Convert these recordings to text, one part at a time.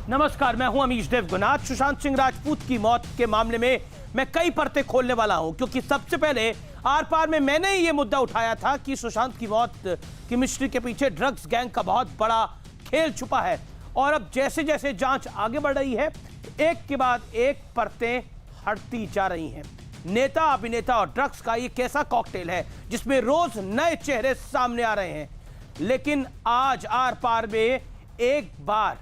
नमस्कार, मैं हूं अमीश देवगुनाथ। सुशांत सिंह राजपूत की मौत के मामले में मैं कई परतें खोलने वाला हूं, क्योंकि सबसे पहले आर पार में मैंने ये मुद्दा उठाया था कि सुशांत की मौत की मिस्ट्री के पीछे ड्रग्स गैंग का बहुत बड़ा खेल छुपा है। और अब जैसे जैसे जांच आगे बढ़ रही है, एक के बाद एक परतें हटती जा रही हैं। नेता, अभिनेता और ड्रग्स का ये कैसा कॉकटेल है जिसमें रोज नए चेहरे सामने आ रहे हैं। लेकिन आज आर पार में एक बार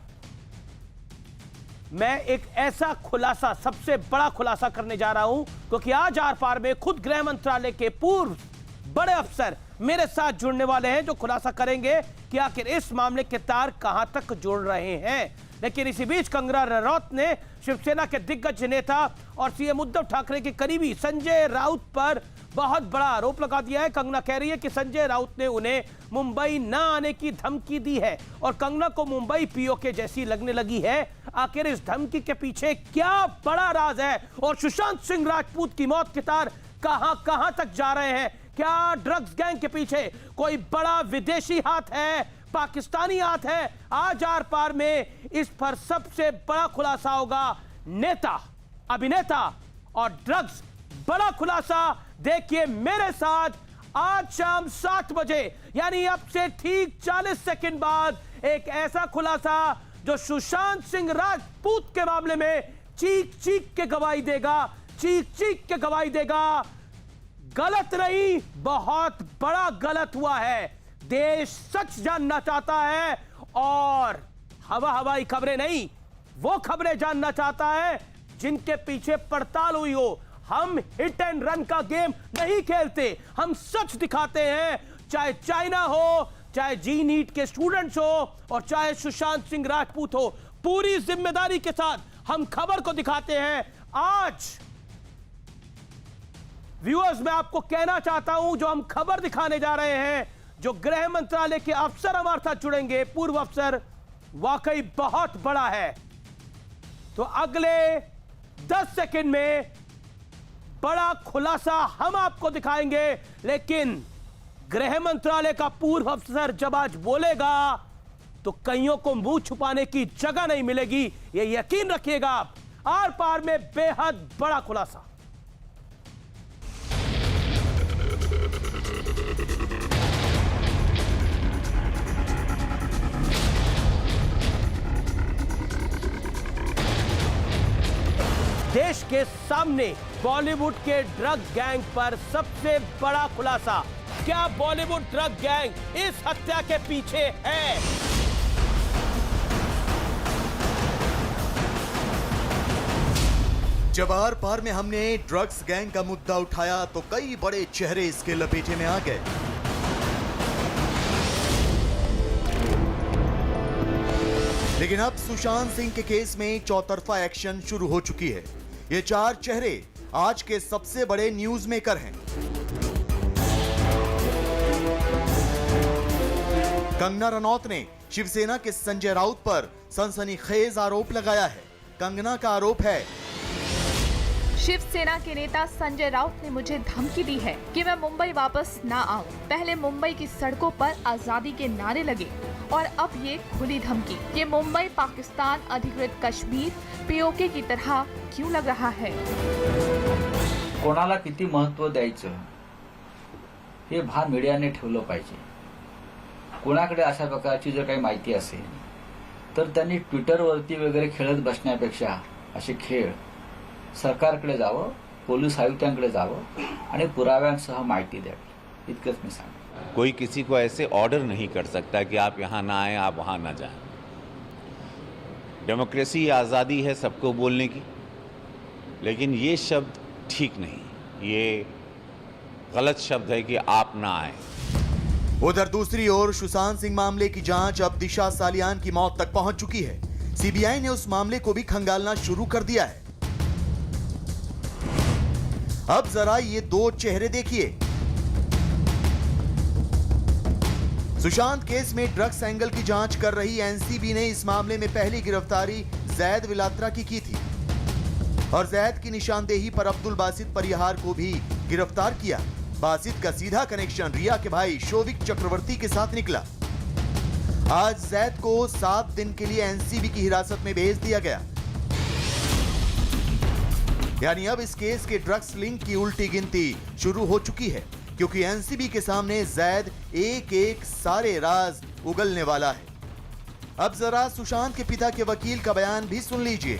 मैं एक ऐसा खुलासा, सबसे बड़ा खुलासा करने जा रहा हूं, क्योंकि आज आर पार में खुद गृह मंत्रालय के पूर्व बड़े अफसर मेरे साथ जुड़ने वाले हैं, जो खुलासा करेंगे कि आखिर इस मामले के तार कहां तक जुड़ रहे हैं। लेकिन इसी बीच कंगना रनौत ने शिवसेना के दिग्गज नेता और सीएम उद्धव ठाकरे के करीबी संजय राउत पर बहुत बड़ा आरोप लगा दिया है। कंगना कह रही है कि संजय राउत ने उन्हें मुंबई न आने की धमकी दी है और कंगना को मुंबई पीओके जैसी लगने लगी है। आखिर इस धमकी के पीछे क्या बड़ा राज है और सुशांत सिंह राजपूत की मौत के तार कहां तक जा रहे हैं? क्या ड्रग्स गैंग के पीछे कोई बड़ा विदेशी हाथ है, पाकिस्तानी हाथ है? आज आर पार में इस पर सबसे बड़ा खुलासा होगा। नेता, अभिनेता और ड्रग्स, बड़ा खुलासा देखिए मेरे साथ आज शाम 7 बजे, यानी अब से ठीक 40 सेकंड बाद एक ऐसा खुलासा जो सुशांत सिंह राजपूत के मामले में चीख चीख के गवाही देगा, चीख चीख के गवाही देगा। गलत नहीं, बहुत बड़ा गलत हुआ है। देश सच जानना चाहता है और हवाई खबरें नहीं, वो खबरें जानना चाहता है जिनके पीछे पड़ताल हुई हो। हम हिट एंड रन का गेम नहीं खेलते, हम सच दिखाते हैं। चाहे चाइना हो, चाहे जी नीट के स्टूडेंट्स हो और चाहे सुशांत सिंह राजपूत हो, पूरी जिम्मेदारी के साथ हम खबर को दिखाते हैं। आज व्यूअर्स, मैं आपको कहना चाहता हूं, जो हम खबर दिखाने जा रहे हैं, जो गृह मंत्रालय के अफसर हमारे साथ जुड़ेंगे, पूर्व अफसर, वाकई बहुत बड़ा है। तो अगले 10 सेकंड में बड़ा खुलासा हम आपको दिखाएंगे। लेकिन गृह मंत्रालय का पूर्व अफसर जब आज बोलेगा तो कईयों को मुंह छुपाने की जगह नहीं मिलेगी, ये यकीन रखिएगा आप। आर पार में बेहद बड़ा खुलासा। देश के सामने बॉलीवुड के ड्रग गैंग पर सबसे बड़ा खुलासा। क्या बॉलीवुड ड्रग गैंग इस हत्या के पीछे है? जब आर पार में हमने ड्रग्स गैंग का मुद्दा उठाया तो कई बड़े चेहरे इसके लपेटे में आ गए। लेकिन अब सुशांत सिंह के केस में चौतरफा एक्शन शुरू हो चुकी है। ये 4 चेहरे आज के सबसे बड़े न्यूज मेकर हैं। कंगना रनौत ने शिवसेना के संजय राउत पर सनसनीखेज आरोप लगाया है। कंगना का आरोप है, शिवसेना के नेता संजय राउत ने मुझे धमकी दी है कि मैं मुंबई वापस ना आऊं। पहले मुंबई की सड़कों पर आजादी के नारे लगे और अब ये खुली धमकी। ये मुंबई पाकिस्तान अधिकृत कश्मीर पीओके की तरह क्यों लग रहा है? कोणाला किती महत्त्व द्यायचं हे भान मीडियाने ठेवलं पाहिजे। कोणाकडे अशा प्रकारची जर काही माहिती असेल तर त्यांनी ट्विटरवरती वगैरे खेळत बसण्यापेक्षा असे खेळ सरकारकडे जावं, पोलीस आयुक्तांकडे जावं आणि पुराव्यांसह माहिती द्यावी, इतकंच मी सांगतो। कोई किसी को ऐसे ऑर्डर नहीं कर सकता कि आप यहाँ ना आए, आप वहाँ ना जाएं। डेमोक्रेसी, आज़ादी है सबको बोलने की, लेकिन ये शब्द ठीक नहीं, ये गलत शब्द है कि आप ना आए। उधर दूसरी ओर सुशांत सिंह मामले की जांच अब दिशा सालियान की मौत तक पहुंच चुकी है। सीबीआई ने उस मामले को भी खंगालना शुरू कर दिया है। अब जरा ये 2 चेहरे देखिए। सुशांत केस में ड्रग्स एंगल की जांच कर रही एनसीबी ने इस मामले में पहली गिरफ्तारी जैद विलात्रा की थी और जैद की निशानदेही पर अब्दुल बासित परिहार को भी गिरफ्तार किया। बासित का सीधा कनेक्शन रिया के भाई शोविक चक्रवर्ती के साथ निकला। आज जैद को 7 दिन के लिए एनसीबी की हिरासत में भेज दिया गया। यानी अब इस केस के ड्रग्स लिंक की उल्टी गिनती शुरू हो चुकी है, क्योंकि एनसीबी के सामने जैद एक एक सारे राज उगलने वाला है। अब जरा सुशांत के पिता के वकील का बयान भी सुन लीजिए।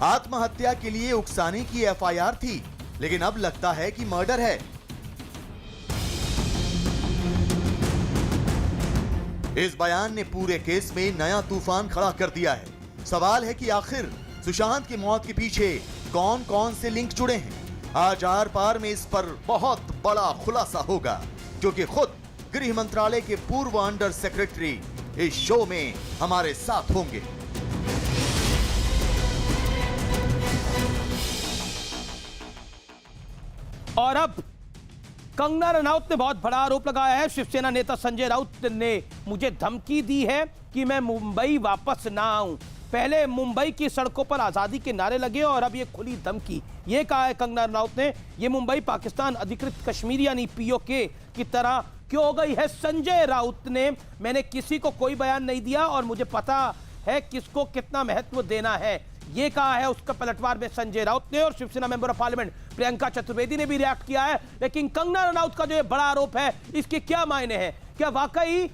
आत्महत्या के लिए उकसाने की एफआईआर थी, लेकिन अब लगता है कि मर्डर है। इस बयान ने पूरे केस में नया तूफान खड़ा कर दिया है। सवाल है कि आखिर सुशांत की मौत के पीछे कौन कौन से लिंक जुड़े हैं। आज आर पार में इस पर बहुत बड़ा खुलासा होगा, क्योंकि खुद गृह मंत्रालय के पूर्व अंडर सेक्रेटरी इस शो में हमारे साथ होंगे। और अब कंगना रनौत ने बहुत बड़ा आरोप लगाया है। शिवसेना नेता संजय राउत ने मुझे धमकी दी है कि मैं मुंबई वापस ना आऊं। पहले मुंबई की सड़कों पर आजादी के नारे लगे और अब ये खुली धमकी। ये कहा है कंगना रनौत ने, ये मुंबई पाकिस्तान अधिकृत कश्मीर यानी पीओके की तरह क्यों हो गई है। संजय राउत ने, मैंने किसी को कोई बयान नहीं दिया और मुझे पता है किसको कितना महत्व देना है, ये कहा है उसका पलटवार में संजय राउत ने। और Shiv Sena member of parliament Priyanka Chaturvedi ने भी रिएक्ट किया है। लेकिन कंगना रनौत का जो ये बड़ा आरोप है, इसके क्या मायने हैं? क्या वाकई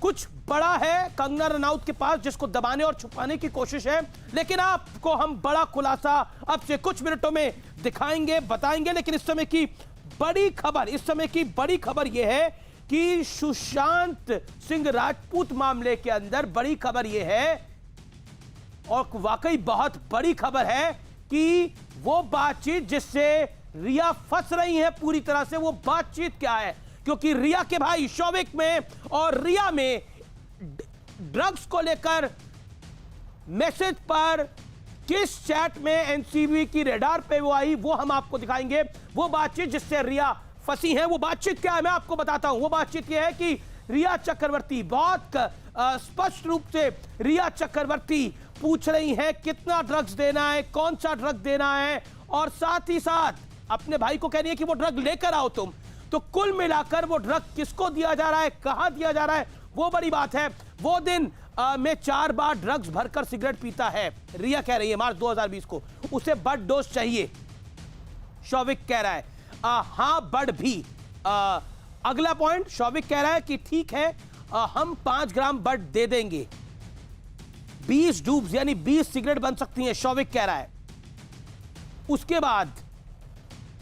कुछ बड़ा है कंगना रनौत के पास जिसको दबाने और छुपाने की कोशिश है? लेकिन आपको हम बड़ा खुलासा अब से कुछ मिनटों में दिखाएंगे, बताएंगे। लेकिन इस समय की बड़ी खबर यह है कि सुशांत सिंह राजपूत मामले के अंदर बड़ी खबर यह है, और वाकई बहुत बड़ी खबर है, कि वो बातचीत जिससे रिया फंस रही है पूरी तरह से, वो बातचीत क्या है? क्योंकि रिया के भाई शौविक में और रिया में ड्रग्स को लेकर मैसेज पर किस चैट में एनसीबी की रेडार पे वो आई, वो हम आपको दिखाएंगे। वो बातचीत जिससे रिया फंसी है, वो बातचीत क्या है मैं आपको बताता हूं। वो बातचीत यह है कि रिया चक्रवर्ती, बहुत स्पष्ट रूप से रिया चक्रवर्ती पूछ रही है कितना ड्रग्स देना है, कौन सा ड्रग देना है, और साथ ही साथ अपने भाई को कह रही है कि वो ड्रग लेकर आओ तुम। तो कुल मिलाकर वो ड्रग किसको दिया जा रहा है, कहां दिया जा रहा है, वो बड़ी बात है। वो दिन में 4 बार ड्रग्स भरकर सिगरेट पीता है, रिया कह रही है, मार्च 2020 को। उसे बड डोज चाहिए, शौविक कह रहा है हां बड भी। अगला पॉइंट, शौविक कह रहा है कि ठीक है हम 5 ग्राम बड दे देंगे, 20 डूब्स यानी 20 सिगरेट बन सकती हैं, शौविक कह रहा है। उसके बाद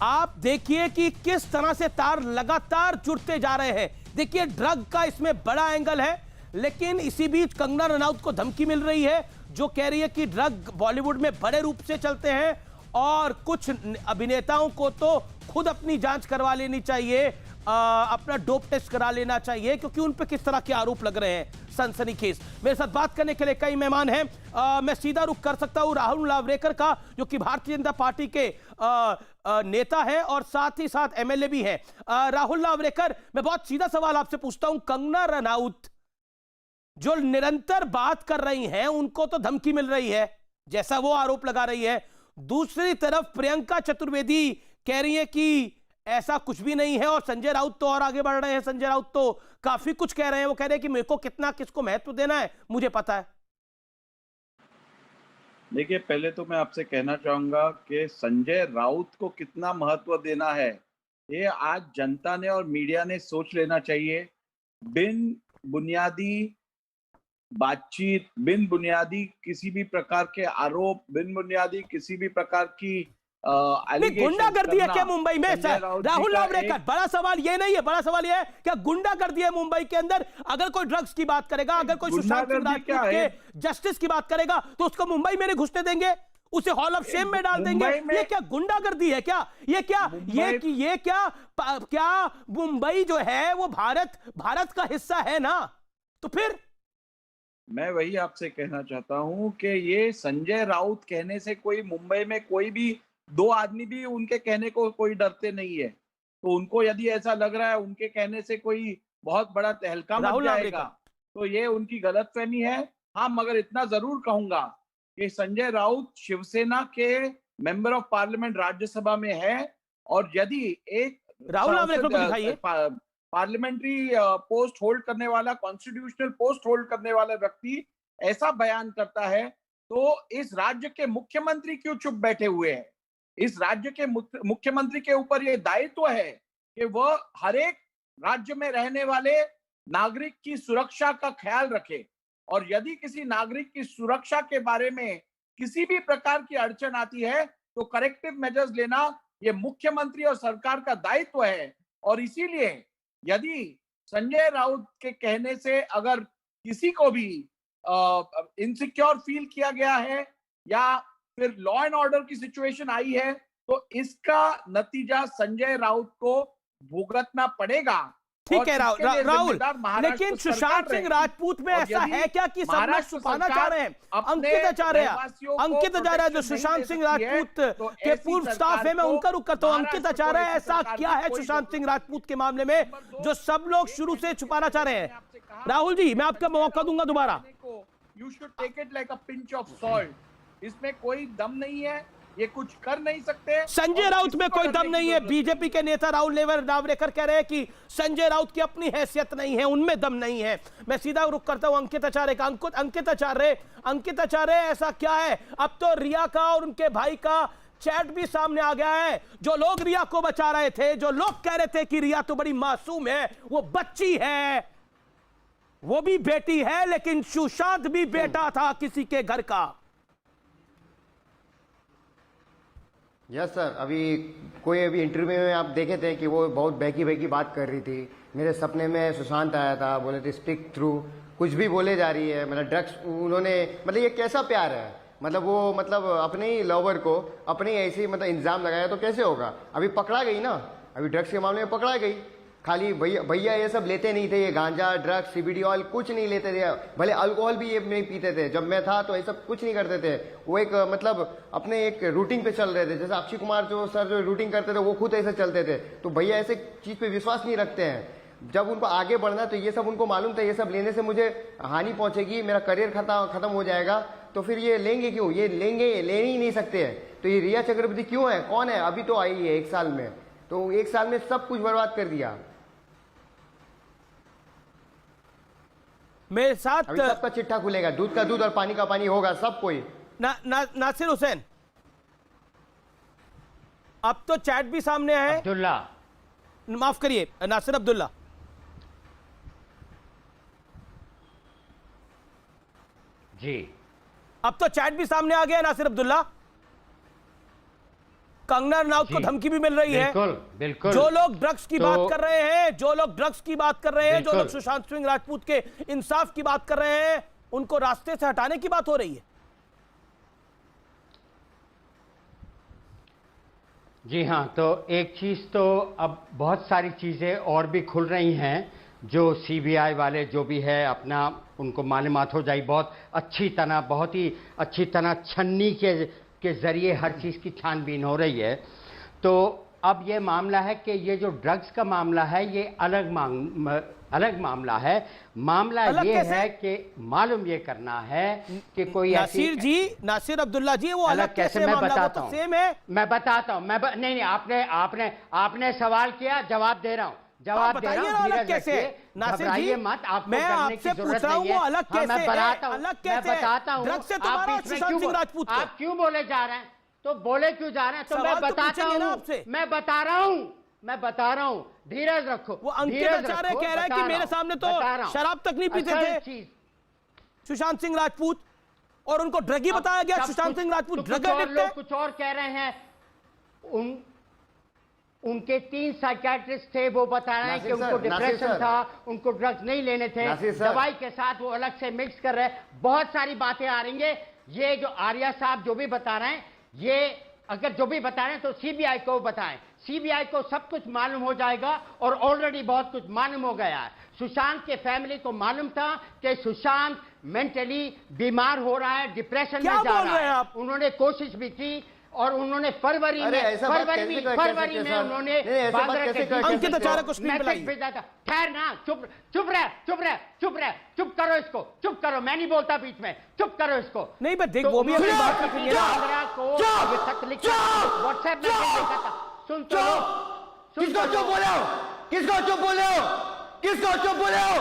आप देखिए कि किस तरह से तार लगातार जुड़ते जा रहे हैं। देखिए ड्रग का इसमें बड़ा एंगल है, लेकिन इसी बीच कंगना रनौत को धमकी मिल रही है, जो कह रही है कि ड्रग बॉलीवुड में बड़े रूप से चलते हैं और कुछ अभिनेताओं को तो खुद अपनी जांच करवा लेनी चाहिए, अपना डोप टेस्ट करा लेना चाहिए, क्योंकि उन पे किस तरह के आरोप लग रहे हैं, सनसनीखेज। मेरे साथ बात करने के लिए कई मेहमान हैं। मैं सीधा रुख कर सकता हूं राहुल लावरेकर का, जो कि भारतीय जनता पार्टी के नेता है और साथ ही साथ एमएलए भी है। राहुल लावरेकर, मैं बहुत सीधा सवाल आपसे पूछता हूं, कंगना रनौत जो निरंतर बात कर रही हैं, उनको तो धमकी मिल रही है जैसा वो आरोप लगा रही है, दूसरी तरफ प्रियंका चतुर्वेदी कह रही है कि ऐसा कुछ भी नहीं है, और संजय राउत तो और आगे बढ़ रहे हैं। संजय राउत तो काफी कुछ कह रहे हैं, वो कह रहे हैं कि मेरे को कितना किसको महत्व देना है मुझे पता है। देखिए, पहले तो मैं आपसे कहना चाहूंगा कि संजय राउत को कितना महत्व देना है, ये आज जनता ने और मीडिया ने सोच लेना चाहिए। बिन बुनियादी बातचीत, बिन बुनियादी किसी भी प्रकार के आरोप, बिन बुनियादी किसी भी प्रकार की गुंडागर्दी है क्या मुंबई में? सर राहुल लावरेकर, बड़ा सवाल ये नहीं है, बड़ा सवाल ये है क्या गुंडागर्दी है मुंबई के अंदर? अगर कोई ड्रग्स की बात करेगा, अगर कोई सुशांत सिंह राजपूत के जस्टिस की बात करेगा, तो उसको मुंबई में नहीं घुसने देंगे, उसे हॉल ऑफ शेम में डाल देंगे। ये क्या गुंडागर्दी है क्या? ये क्या मुंबई जो है वो भारत का हिस्सा है ना? तो फिर मैं वही आपसे कहना चाहता हूं कि ये संजय राउत कहने से कोई मुंबई में कोई भी 2 आदमी भी उनके कहने को कोई डरते नहीं है। तो उनको यदि ऐसा लग रहा है उनके कहने से कोई बहुत बड़ा तहलका मच जाएगा, तो ये उनकी गलतफहमी है। हाँ, मगर इतना जरूर कहूंगा कि संजय राउत शिवसेना के मेंबर ऑफ पार्लियामेंट राज्यसभा में है, और यदि एक राहुल लावरेकर को दिखाइए, पार्लियामेंट्री पोस्ट होल्ड करने वाला, कॉन्स्टिट्यूशनल पोस्ट होल्ड करने वाला व्यक्ति ऐसा बयान करता है, तो इस राज्य के मुख्यमंत्री क्यों चुप बैठे हुए हैं? इस राज्य के मुख्यमंत्री के ऊपर यह दायित्व है कि वह हर एक राज्य में रहने वाले नागरिक की सुरक्षा का ख्याल रखे, और यदि किसी नागरिक की सुरक्षा के बारे में किसी भी प्रकार की अड़चन आती है तो करेक्टिव मेजर्स लेना ये मुख्यमंत्री और सरकार का दायित्व है। और इसीलिए यदि संजय राउत के कहने से अगर किसी को भी इनसिक्योर फील किया गया है या फिर लॉ एंड ऑर्डर की सिचुएशन आई है, तो इसका नतीजा संजय राउत को भुगतना पड़ेगा। ठीक है राहुल, लेकिन सुशांत सिंह राजपूत में ऐसा है क्या कि सब लोग छुपाना चाह रहे हैं? अंकित आचार्य जो सुशांत सिंह राजपूत के पूर्व स्टाफ है, मैं उनका रुख करता हूं। अंकित आचार्य, ऐसा क्या है सुशांत सिंह राजपूत के मामले में जो सब लोग शुरू से छुपाना चाह रहे हैं? राहुल जी, मैं आपका मौका दूंगा दोबारा। You should take it like a pinch of salt. इसमें कोई दम नहीं है, ये कुछ कर नहीं सकते। संजय राउत में कोई दम नहीं है। बीजेपी के नेता राहुल नावलेकर कह रहे हैं कि संजय राउत की अपनी हैसियत नहीं है, उनमें दम नहीं है। मैं सीधा रुख करता हूं अंकित आचार्य का। अंकित आचार्य, ऐसा क्या है? अब तो रिया का और उनके भाई का चैट भी सामने आ गया है। जो लोग रिया को बचा रहे थे, जो लोग कह रहे थे कि रिया तो बड़ी मासूम है, वो बच्ची है, वो भी बेटी है, लेकिन सुशांत भी बेटा था किसी के घर का। यस सर, अभी इंटरव्यू में आप देखे थे कि वो बहुत बहकी बात कर रही थी। मेरे सपने में सुशांत आया था, बोले थे स्टिक थ्रू, कुछ भी बोले जा रही है। मतलब ड्रग्स उन्होंने, मतलब ये कैसा प्यार है? मतलब वो मतलब अपने ही लवर को अपने ऐसे मतलब इल्जाम लगाया तो कैसे होगा? अभी पकड़ा गई ना, अभी ड्रग्स के मामले में पकड़ा गई। खाली भैया ये सब लेते नहीं थे, ये गांजा, ड्रग्स, सीबीडी ऑयल कुछ नहीं लेते थे, भले अल्कोहल भी ये नहीं पीते थे। जब मैं था तो ये सब कुछ नहीं करते थे। वो एक मतलब अपने एक रूटीन पे चल रहे थे। जैसे अक्षय कुमार जो सर जो रूटीन करते थे, वो खुद ऐसे चलते थे। तो भैया ऐसे चीज पे विश्वास नहीं रखते हैं। जब उनको आगे बढ़ना, तो ये सब उनको मालूम था ये सब लेने से मुझे हानि पहुंचेगी, मेरा करियर खत्म हो जाएगा, तो फिर ये लेंगे क्यों? ये ले ही नहीं सकते हैं। तो ये रिया चक्रवर्ती क्यों है? कौन है? अभी तो आई है 1 साल में, तो 1 साल में सब कुछ बर्बाद कर दिया। मेरे साथ अभी सबका चिट्ठा खुलेगा, दूध का दूध और पानी का पानी होगा सब कोई। नासिर हुसैन, अब तो चैट भी सामने है। अब्दुल्ला, माफ करिए, नासिर अब्दुल्ला। जी, अब तो चैट भी सामने आ गया है नासिर अब्दुल्ला। कंगना रनौत को धमकी भी मिल रही है। बिल्कुल। जो लोग ड्रग्स की बात कर रहे हैं, जो लोग सुशांत सिंह राजपूत के इंसाफ की बात कर रहे हैं, उनको रास्ते से हटाने की बात हो रही है। जी हाँ, तो एक चीज तो अब बहुत सारी चीजें और भी खुल रही हैं, जो सीबीआई वाले जो भी है अपना उनको मालूमात हो जाए बहुत ही अच्छी तरह छन्नी के जरिए हर चीज़ की छानबीन हो रही है। तो अब ये मामला है कि ये जो ड्रग्स का मामला है ये अलग मामला है। मामला ये है कि मालूम ये करना है कि कोई नासिर अब्दुल्ला जी, वो अलग कैसे? मैं बताता हूँ, सेम है। मैं बताता हूँ। नहीं, आपने सवाल किया, जवाब दे रहा हूँ। अलग कैसे? नासिर जी, मत, आपको मैं आपसे पूछ रहा हूँ वो अलग कैसे? मैं बताता हूँ। ड्रग्स से तुम्हारा सुशांत सिंह राजपूत को आप क्यों बोले जा रहे हैं? तो बोले क्यों जा रहे हैं? तो मैं बताता हूँ, मैं बता रहा हूँ। धीरज रखो। वो अंकित आचार्य कह रहा है कि मेरे सामने तो शराब तक नहीं पीते थे सुशांत सिंह राजपूत, और उनको ड्रगी बताया गया। सुशांत सिंह राजपूत ड्रग एडिक्ट है। कुछ और कह रहे हैं। उनके 3 साइकियाट्रिस्ट थे, वो बता रहे हैं कि उनको डिप्रेशन था, उनको ड्रग्स नहीं लेने थे, दवाई के साथ वो अलग से मिक्स कर रहे हैं। बहुत सारी बातें आ रही हैं। ये जो आर्या साहब जो भी बता रहे हैं, ये अगर जो भी बता रहे हैं तो सीबीआई को बताएं। सीबीआई को सब कुछ मालूम हो जाएगा, और ऑलरेडी बहुत कुछ मालूम हो गया है। सुशांत के फैमिली को मालूम था कि सुशांत मेंटली बीमार हो रहा है, डिप्रेशन में जा रहा है। उन्होंने कोशिश भी की, और उन्होंने फरवरी में उन्होंने अंकित आचार्य को मैसेज भेजा था। ठहर ना, चुप रह, चुप करो इसको, चुप करो। मैं नहीं बोलता बीच में, चुप करो इसको। नहीं, मैं देख, वो भी अपनी बात रखेंगे ना। 15 को ये खत लिखा, व्हाट्सएप मैसेज लिखा था। सुन तो लो, बोलो किसको चुप बोले हो? किसको चुप बोले हो?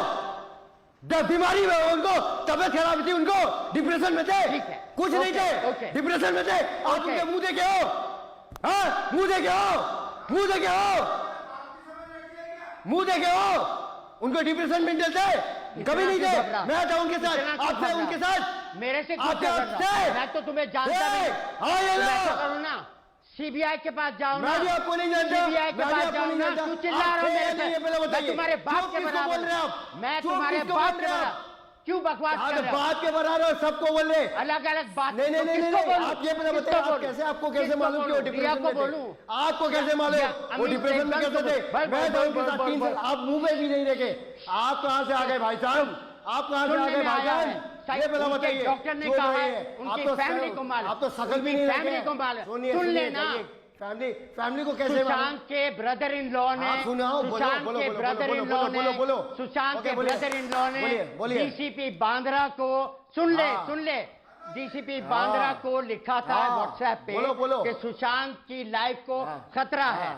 बीमारी में उनको, तबियत खराब थी उनको, डिप्रेशन में थे, कुछ नहीं थे, डिप्रेशन में थे। आप उनके मुंह देखे हो? हाँ, मुंह देखे हो? मुंह देखे हो? मुंह देखे हो? उनको डिप्रेशन में थे? कभी नहीं थे। मैं था उनके साथ, आप थे उनके साथ, मेरे से आप थे। मैं तो तुम्हें जानता नहीं। हाँ, ये लो करो ना, सीबीआई के पास जाओ ना। मैं भी आपको नहीं जानता। सीबीआई के पास जाओ ना। तू चिल्ला रहा है मेरे से। मैं तुम्हारे बाप के बराबर बोल रहे हैं आप? मैं तुम्हारे बाप के बराबर क्यों बकवास कर रहे हो? बात के बराबर हो, सबको बोल रहे। अलग अलग बात। नहीं नहीं नहीं नहीं, आप ये पता बताइए, आप कैसे, आपको कैसे मालूम कि वो डिप्रेशन में थे? आपको कैसे मालूम वो डिप्रेशन में कैसे थे? मैं तो उनके साथ 3 साल, आप मुंह में भी नहीं देखे। आप कहां से आ गए भाई साहब? आप कहां से आ गए भाईजान? ये पता बताइए। डॉक्टर ने कहा है उनकी फैमिली को मालूम। आप तो शकल भी नहीं, फैमिली को मालूम। सुन लेना, फैमिली को कैसे? सुशांत के ब्रदर इन लॉ ने, सुशांत के ब्रदर इन लॉ ने, सुशांत के ब्रदर इन लॉ ने डीसीपी बांद्रा को, सुन ले, डीसीपी बांद्रा को लिखा था व्हाट्सएप पे कि सुशांत की लाइफ को खतरा है।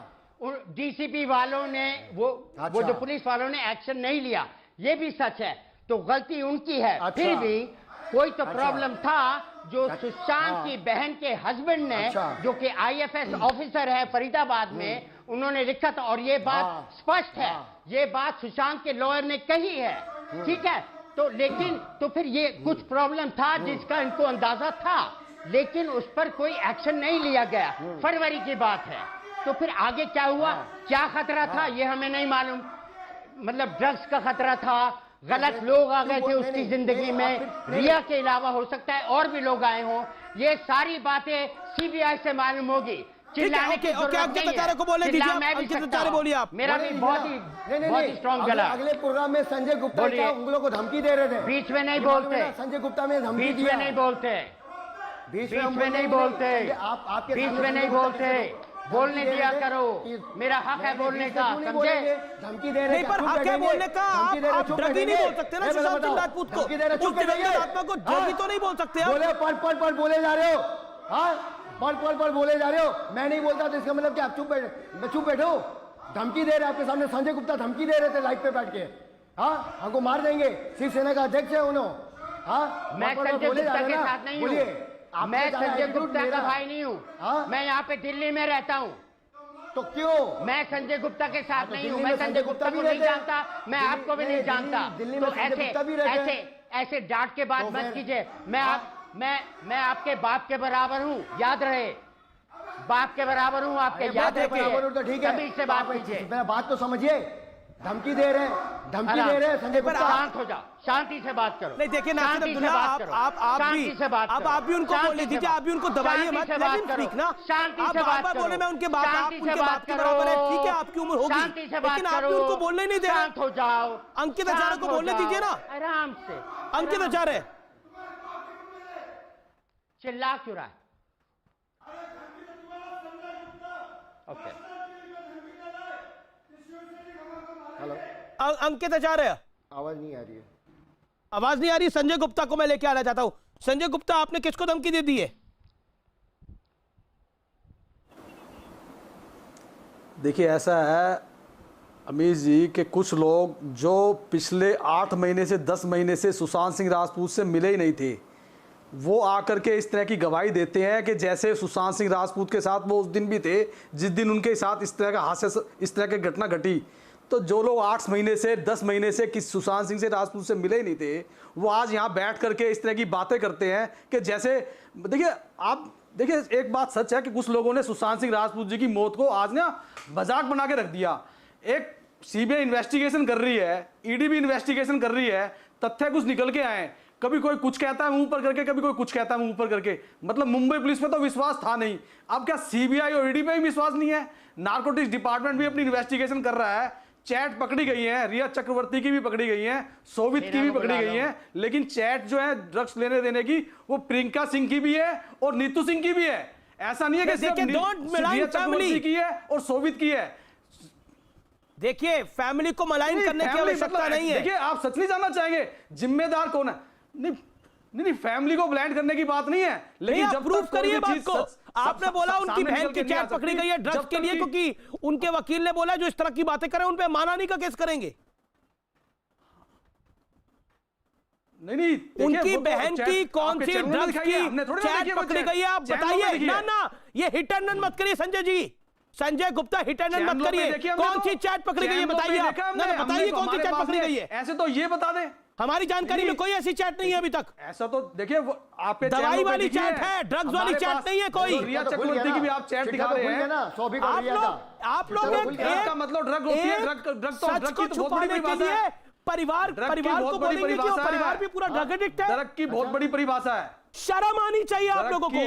डीसीपी वालों ने वो जो पुलिस वालों ने एक्शन नहीं लिया, ये भी सच है। तो गलती उनकी है। फिर भी कोई तो प्रॉब्लम था जो सुशांत की बहन के हस्बैंड ने, जो कि आईएफएस ऑफिसर है फरीदाबाद में, उन्होंने लिखा था। और ये बात स्पष्ट है, ये बात सुशांत के लॉयर ने कही है, ठीक है। तो लेकिन तो फिर ये कुछ प्रॉब्लम था जिसका इनको अंदाजा था, लेकिन उस पर कोई एक्शन नहीं लिया गया। फरवरी की बात है। तो फिर आगे क्या हुआ, क्या खतरा था, ये हमें नहीं मालूम। मतलब ड्रग्स का खतरा था, गलत लोग आ गए थे उसकी जिंदगी में, रिया के अलावा हो सकता है और भी लोग आए हों। ये सारी बातें सीबीआई से मालूम होगी। चिल्लाने की जरूरत नहीं है। को बोलने दीजिए, मैं भी सकता हूं। बोलिए आप। मेरा भी बहुत ही स्ट्रॉन्ग गला। अगले प्रोग्राम में संजय गुप्ता उन को धमकी दे रहे थे। बीच में नहीं बोलते, संजय गुप्ता में धमकी बीच में नहीं बोलते, बीच में नहीं बोलते, बीच में नहीं बोलते। बोलने दिया करो, मेरा हक है बोलने का, समझे? धमकी दे रहे नहीं, पर हक है बोलने का। आप ड्रग ही नहीं बोल सकते ना सुशांत सिंह राजपूत को, उस दिवंगत आत्मा को ड्रग ही तो नहीं बोल सकते आप। बोले पढ़ बोले जा रहे हो। हाँ, पढ़ बोले जा रहे हो। मैं नहीं बोलता तो इसका मतलब कि आप चुप बैठो। धमकी दे रहे आपके सामने, संजय गुप्ता धमकी दे रहे थे लाइव पे बैठ के। हाँ, हमको मार देंगे, शिवसेना का अध्यक्ष है उन्होंने। हाँ, मैं संजय गुप्ता के साथ नहीं हूँ। मैं संजय गुप्ता का भाई नहीं हूँ। मैं यहाँ पे दिल्ली में रहता हूँ। तो क्यों? मैं संजय गुप्ता के साथ नहीं हूँ। मैं संजय गुप्ता को नहीं जानता, मैं आपको भी नहीं जानता। तो ऐसे डांट के बात मत कीजिए। मैं आपके बाप के बराबर हूँ, याद रहे। बाप के बराबर हूँ आपके, याद रखिए। ठीक है, तभी से बात कीजिए। मेरा बात तो समझिए। धमकी दे रहे संजय गुप्ता। शांत हो जाओ, शांति से बात करो। नहीं देखिए नासिर अब्दुल्ला, आप भी उनको बोलने दीजिए, आप भी उनको दबाइए मत। ठीक ना, आप बार बोले मैं उनके बाप के बराबर है, ठीक है, आपकी उम्र होगी, लेकिन आप भी उनको बोलने नहीं दे रहे। शांत हो जाओ। अंकित आचार्य को बोलने दीजिए ना, आराम से। अंकित आचार्य चिल्ला क्यों रहा है? ओके, हेलो, अंकित आचार्य, आवाज नहीं आ रही है। आवाज नहीं आ रही। संजय गुप्ता को मैं लेके आना चाहता हूं। संजय गुप्ता, आपने किसको धमकी दे दी है? देखिए, ऐसा है अमीर जी कि कुछ लोग जो पिछले 8 महीने से 10 महीने से सुशांत सिंह राजपूत से मिले ही नहीं थे, वो आकर के इस तरह की गवाही देते हैं कि जैसे सुशांत सिंह राजपूत के साथ वो उस दिन भी थे जिस दिन उनके साथ इस तरह का हादसा, इस तरह की घटना घटी। तो जो लोग 8 महीने से 10 महीने से किस सुशांत सिंह से राजपूत से मिले ही नहीं थे, वो आज यहाँ बैठ करके इस तरह की बातें करते हैं कि जैसे, देखिए एक बात सच है कि कुछ लोगों ने सुशांत सिंह राजपूत जी की मौत को आज ना मजाक बना के रख दिया। एक सीबीआई इन्वेस्टिगेशन कर रही है, ईडी भी इन्वेस्टिगेशन कर रही है, तथ्य कुछ निकल के आए। कभी कोई कुछ कहता है मुंह पर करके, कभी कोई कुछ कहता है मुंह पर करके। मतलब मुंबई पुलिस पे तो विश्वास था नहीं, अब क्या सीबीआई और ईडी पे भी विश्वास नहीं है? नारकोटिक्स डिपार्टमेंट भी अपनी इन्वेस्टिगेशन कर रहा है। चैट पकड़ी गई है, रिया चक्रवर्ती की भी पकड़ी गई है, सोवित की भी पकड़ी गई है, लेकिन चैट जो है ड्रग्स लेने देने की, वो प्रियंका सिंह की भी है और नीतू सिंह की भी है। ऐसा नहीं है कि सिर्फ रिया चक्रवर्ती की है और सोवित की है। देखिए, फैमिली को मलाइन करने की आवश्यकता नहीं है। देखिए, आप सच नहीं जानना चाहेंगे जिम्मेदार कौन है? नहीं, नहीं, फैमिली को ब्लेंड करने की बात नहीं है, लेकिन जब प्रूफ करिए बात को। आपने बोला उनकी सामने बहन निकल की के नहीं आ चैट पकड़ी सकती, गई है ड्रग्स जब के तक लिए, कि- क्योंकि उनके वकील ने बोला जो इस तरह की बातें करें उन पे मानहानि का केस करेंगे। नहीं देखिए, उनकी वो तो बहन चैट की कौन आपके सी चैनल में ड्रग्स दिखाई है, हमने की थोड़ी ना चैट देखी है वो पकड़ी चैट। गई है, आप चैनल में बताइए देखी ना। है। ना ये हिट एंड रन मत करिए Sanjay ji, Sanjay Gupta hit and run मत चैनलों पे करिए। देखिए हमने कौन तो, सी चैट पकड़ी गई है चैनलों पे बताइए आप। देखा हमने, ना बताइए हमने तो कौन सी हमारे चैट पास पकड़ी में- गई है। ऐसे तो ये बता दें, हमारी जानकारी में कोई ऐसी चैट नहीं है अभी तक। ऐसा तो देखिए वो आपके दवाई चैनलों पे वाली दिखी चैट है, ड्रग्स वाली हमारे चैट पास नहीं है कोई। तो रिया चक्रवर्ती की भी आप चैट दिखा रहे हैं। आप लोग ड्रग का मतलब ड्रग होती है, ड्रग तो सच ड्रग को की तो बहुत बड़ी छुपाने के परिभाषा लिए है। परिवार ड्रग की परिवार बहुत को बड़ी बोलेंगे कि वो परिभाषा है। परिवार भी पूरा ड्रग एडिक्ट है। ड्रग की बहुत बड़ी परिभाषा है। शर्म आनी चाहिए आप लोगों को।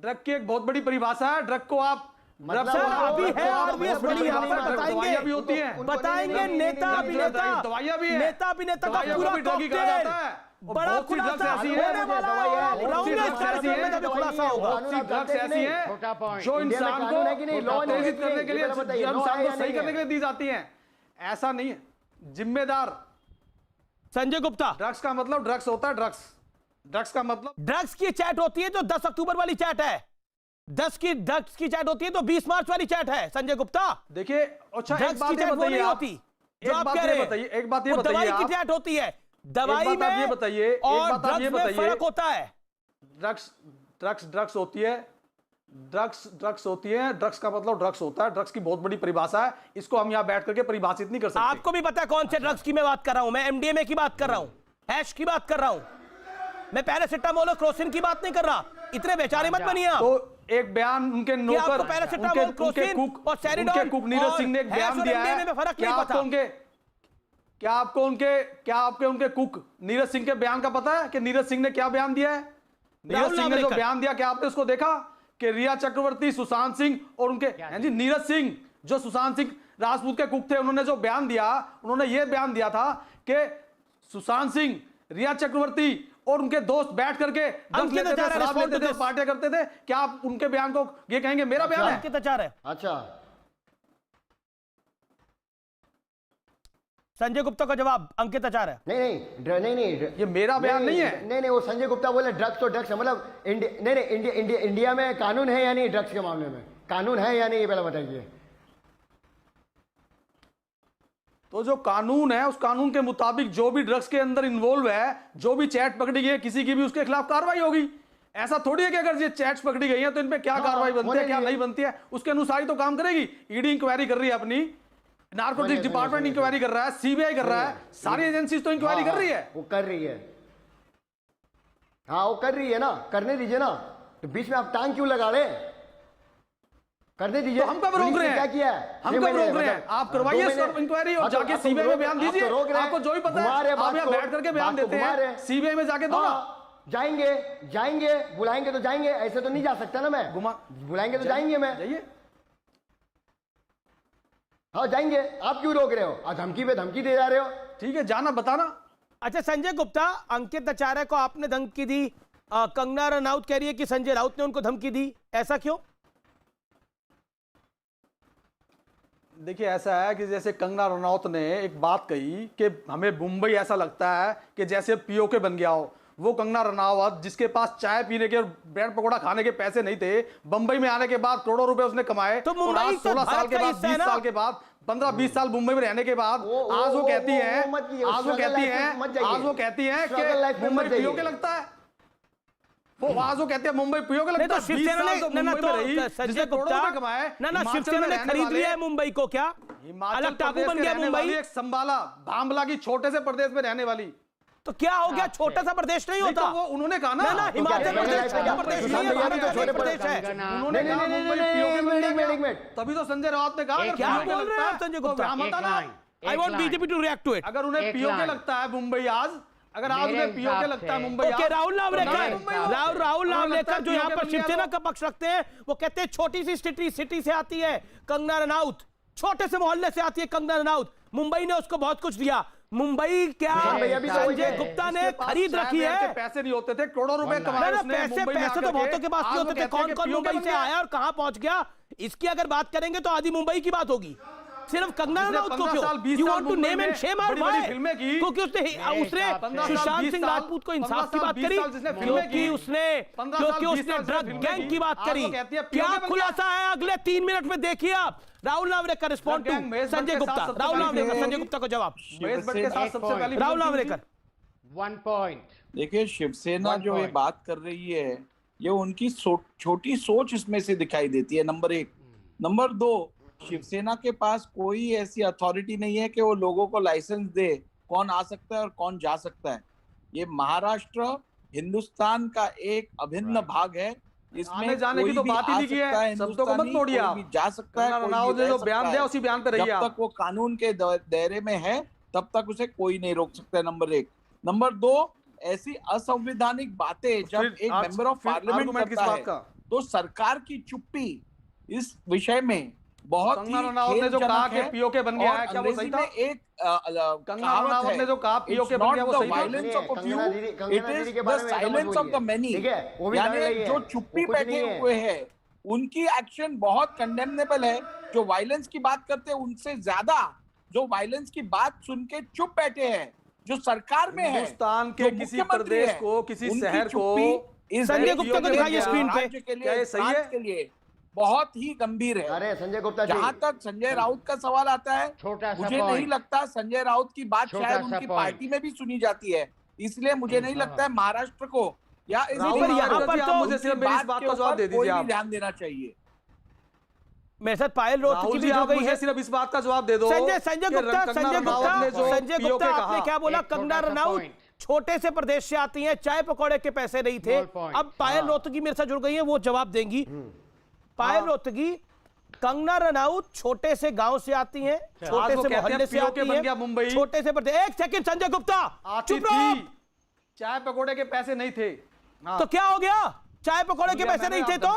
ड्रग की एक बहुत बड़ी परिभाषा है। ड्रग को आप मतलब सर, वो- अभी है आरबीएस बड़ी यहाँ पर दवाइयाँ बताएंगे, भी होती हैं। बताएंगे नेता अभिनेता, दवाइयाँ भी है, नेता अभिनेता का दवाइयों को पूरा भी ड्रग ही कहा जाता है। कॉकटेल और बड़ा बहुत सी ड्रग्स खुलासा ऐसी होने है, वाला है। आप बहुत सी राउंड ड्रग्स ऐसी में है, जब खुलासा होगा। बहुत सी ड्रग्स ऐसी है छोटा point। जो इंडिया में इंसान कानून है कि नहीं? को लॉ नहीं है उत्तेजित कि करने नहीं? के लिए, ये बताइए, लॉ इंसान है को या सही नहीं करने के है? लिए दी जाती हैं। ऐसा नहीं है। जिम्मेदार संजय गुप्ता, ड्रग्स का मतलब ड्रग्स होता है। ड्रग्स का मतलब ड्रग्स की चैट होती है जो 10 अक्टूबर वाली चैट है। 10 की ड्रग्स की चैट होती है तो 20 मार्च वाली चैट है संजय गुप्ता। देखिए, अच्छा एक ड्रग्स की बात ये चैट वो बताइए नहीं आप, होती जो एक आप बात कह ये रहे हैं। बताइए, एक बात ये वो बताइए दवाई की आप, चैट होती है, दवाई बात आप ये में बताइए, एक और बात आप ये ड्रग्स में बताइए। फर्क होता है। ड्रग्स होती है। ड्रग्स होती है। ड्रग्स का मतलब ड्रग्स होता है। ड्रग्स की बहुत बड़ी परिभाषा है। इसको हम यहाँ बैठ करके परिभाषित नहीं कर सकते। आपको भी पता है कौन से ड्रग्स की मैं बात कर रहा हूं। मैं एमडीएमए की बात कर रहा हूं, हैश की बात कर रहा हूं, मैं पैरासिटामोल और क्रोसिन की बात नहीं कर रहा। इतने बेचारे मत बनिए आप। तो एक बयान उनके नौकर, आपको पैरासिटामोल, उनके क्रोसिन कुक और सेरिडॉन उनके कुक नीरज सिंह ने एक और बयान हैश और दिया एमडीएमए है। में फर्क क्या नहीं आपको पता। उनके कुक नीरज सिंह के बयान का पता है कि नीरज सिंह ने क्या बयान दिया है? नीरज सिंह ने जो बयान दिया, क्या आपने उसको देखा कि रिया चक्रवर्ती, सुशांत सिंह और उनके जी नीरज सिंह जो सुशांत सिंह राजपूत के कुक थे, उन्होंने जो बयान दिया, उन्होंने ये बयान दिया था कि सुशांत सिंह, रिया चक्रवर्ती और उनके दोस्त बैठ करके ड्रग्स लेते थे, शराब लेते थे, पार्टियां करते थे। क्या आप उनके बयान को ये कहेंगे मेरा बयान है? अंकित आचार्य है। अच्छा, संजय गुप्ता का जवाब अंकित आचार्य है। नहीं, ये मेरा बयान नहीं है। नहीं, वो संजय गुप्ता बोले ड्रग्स तो ड्रग्स है, मतलब इंडिया में कानून है या नहीं ड्रग्स के मामले में? कानून है या नहीं, ये पहले बताइए। तो जो कानून है, उस कानून के मुताबिक जो भी ड्रग्स के अंदर इन्वॉल्व है, जो भी चैट पकड़ी गई है किसी की भी, उसके खिलाफ कार्रवाई होगी। ऐसा थोड़ी है कि अगर ये चैट्स पकड़ी गई है तो इन पे क्या कार्रवाई बनती है, क्या नहीं बनती है, उसके अनुसार ही तो काम करेगी। ईडी इंक्वायरी कर रही है अपनी, नार्कोटिक्स डिपार्टमेंट इंक्वायरी कर रहा है, सीबीआई कर रहा है, सारी एजेंसीज तो इंक्वायरी कर रही है। वो कर रही है, हाँ वो कर रही है ना, करने दीजिए ना। तो बीच में आप टांग क्यों लगा रहे? करने दीजिए। तो हम कब रोक रहे हैं? क्या किया है? हम कब रोक रहे हैं? आप करवाइए इंक्वायरी और जाके सीबीआई में बयान दीजिए। आपको जो भी पता है आप यहाँ बैठ करके बयान देते हैं, सीबीआई में जाके दो ना। जाएंगे बुलाएंगे तो जाएंगे, ऐसे तो नहीं जा सकता ना मैं। बुलाएंगे तो जाएंगे मैं। जाइए, हाँ जाएंगे। आप क्यों रोक रहे हो? धमकी पे धमकी दे जा रहे हो। ठीक है, जाना बताना। अच्छा संजय गुप्ता, अंकित आचार्य को आपने धमकी दी, कंगना रनौत कह रही है कि संजय राउत ने उनको धमकी दी, ऐसा क्यों? देखिए, ऐसा है कि जैसे कंगना रनौत ने एक बात कही कि हमें मुंबई ऐसा लगता है कि जैसे पीओके बन गया हो। वो कंगना रनौत जिसके पास चाय पीने के और ब्रेड पकौड़ा खाने के पैसे नहीं थे, बंबई में आने के बाद करोड़ों रुपए उसने कमाए, तो और आज 16 साल के बाद, 20 साल के बाद, 15-20 साल मुंबई में रहने के बाद आज वो कहती है कि मुंबई पीओके लगता है। वो आज वो कहते हैं मुंबई पीओके लगता है। शिवसेना ने संजय गुप्ता शिवसेना ने खरीद लिया है मुंबई को, क्या अलग टापू बन गया मुंबई? एक संभाला भांबला की छोटे से प्रदेश में रहने वाली, तो क्या हो गया? छोटा सा प्रदेश नहीं होता। तो वो उन्होंने कहा ना हिमाचल प्रदेश छोटा प्रदेश नहीं है, भारत का छोटा प्रदेश है। उन्होंने कहा मुंबई पीओके बन गया। तभी तो संजय राउत ने कहा क्या बोल रहे हैं Sanjay Gupta? I want BJP to react to it. अगर उन्हें पीओके लगता है मुंबई आज, अगर आज उन्हें पीओके लगता है मुंबई, ओके, राहुल नावलेकर जो यहाँ पर शिवसेना का पक्ष रखते हैं, वो कहते हैं छोटी सी सिटी से आती है कंगना रनौत, छोटे से मोहल्ले से आती है कंगना रनौत, मुंबई ने उसको बहुत कुछ दिया। मुंबई क्या संजय गुप्ता ने खरीद रखी है? पैसे नहीं होते थे, करोड़ों रुपए कमाए उसने। पैसे तो बहुतों के पास नहीं होते थे। कौन कौन मुंबई से आया और कहां पहुंच गया, इसकी अगर बात करेंगे तो आधी मुंबई की बात होगी। सिर्फ कंगना जिसने रनौत को 15 साल, 20 क्यों? यू साल want to Mumbai name and में शेम हर बड़ी-बड़ी फिल्में की। क्योंकि उसने सुशांत सिंह राजपूत को इंसाफ की बात करी, क्योंकि उसने ड्रग गैंग की बात करी। क्या खुलासा है अगले 3 मिनट में देखिए आप। Rahul Narwekar respond to Sanjay Gupta. राहुल नावरेकर, संजय गुप्ता को जवाब। राहुल नावरेकर 1 पॉइंट। देखिए, शिवसेना जो ये बात कर रही है, ये उनकी छोटी सोच इसमें से दिखाई देती है, नंबर 1। नंबर 2, शिवसेना के पास कोई ऐसी अथॉरिटी नहीं है कि वो लोगों को लाइसेंस दे कौन आ सकता है और कौन जा सकता है। ये महाराष्ट्र हिंदुस्तान का एक अभिन्न भाग है। आने जाने की तो बात ही नहीं की है, शब्दों को मत तोड़िए आप। जा सकता है, रनौत ने जो बयान दिया उसी बयान पे रहिए जब तक वो कानून के दायरे में है तब तक उसे कोई नहीं रोक सकता है, नंबर 1। नंबर 2, ऐसी असंवैधानिक बातें जब एक मेंबर ऑफ पार्लियामेंट करता है तो सरकार की चुप्पी इस विषय में बहुत ही रनौत ने जो कहा कि पीओके बन गया है, क्या वो सही था? एक कंगना रनौत ने जो कहा पीओके बन गया, वो सही था? Violence of a few, it is the silence of the many. यानी जो चुप्पी बैठे हुए हैं उनकी एक्शन बहुत कंडेमनेबल है। जो वायलेंस की बात करते हैं उनसे ज्यादा जो वायलेंस की बात सुन के चुप बैठे हैं, जो सरकार में है, हिंदुस्तान के किसी प्रदेश को, किसी शहर को, संजय गुप्ता को दिखाइए स्क्रीन पे। क्या ये सही है? के लिए बहुत ही गंभीर है। अरे संजय गुप्ता जी, जहां तक संजय राउत का सवाल आता है, मुझे नहीं लगता संजय राउत की बात शायद उनकी पार्टी में भी सुनी जाती है, इसलिए मुझे नहीं लगता है महाराष्ट्र को या यहाँ पर तो मुझे सिर्फ मेरी इस बात का जवाब दे दीजिए आप। ध्यान देना चाहिए। मेरे साथ पायल रोहतगी भी हो गई है, सिर्फ इस बात का जवाब दे दो। संजय गुप्ता आपने क्या बोला? कंगना रनौत छोटे से प्रदेश से आती हैं, चाय पकौड़े के पैसे नहीं थे। अब पायल रोहतगी मेरे साथ जुड़ गई है, वो जवाब देंगी। पायल रोहतगी, कंगना रनौत छोटे से गांव से आती हैं, छोटे से मोहल्ले से आती हैं, मुंबई छोटे से प्रदेश। एक सेकंड संजय गुप्ता, चुप रहो। चाय पकौड़े के पैसे नहीं थे तो क्या हो गया? चाय पकौड़े के पैसे नहीं थे तो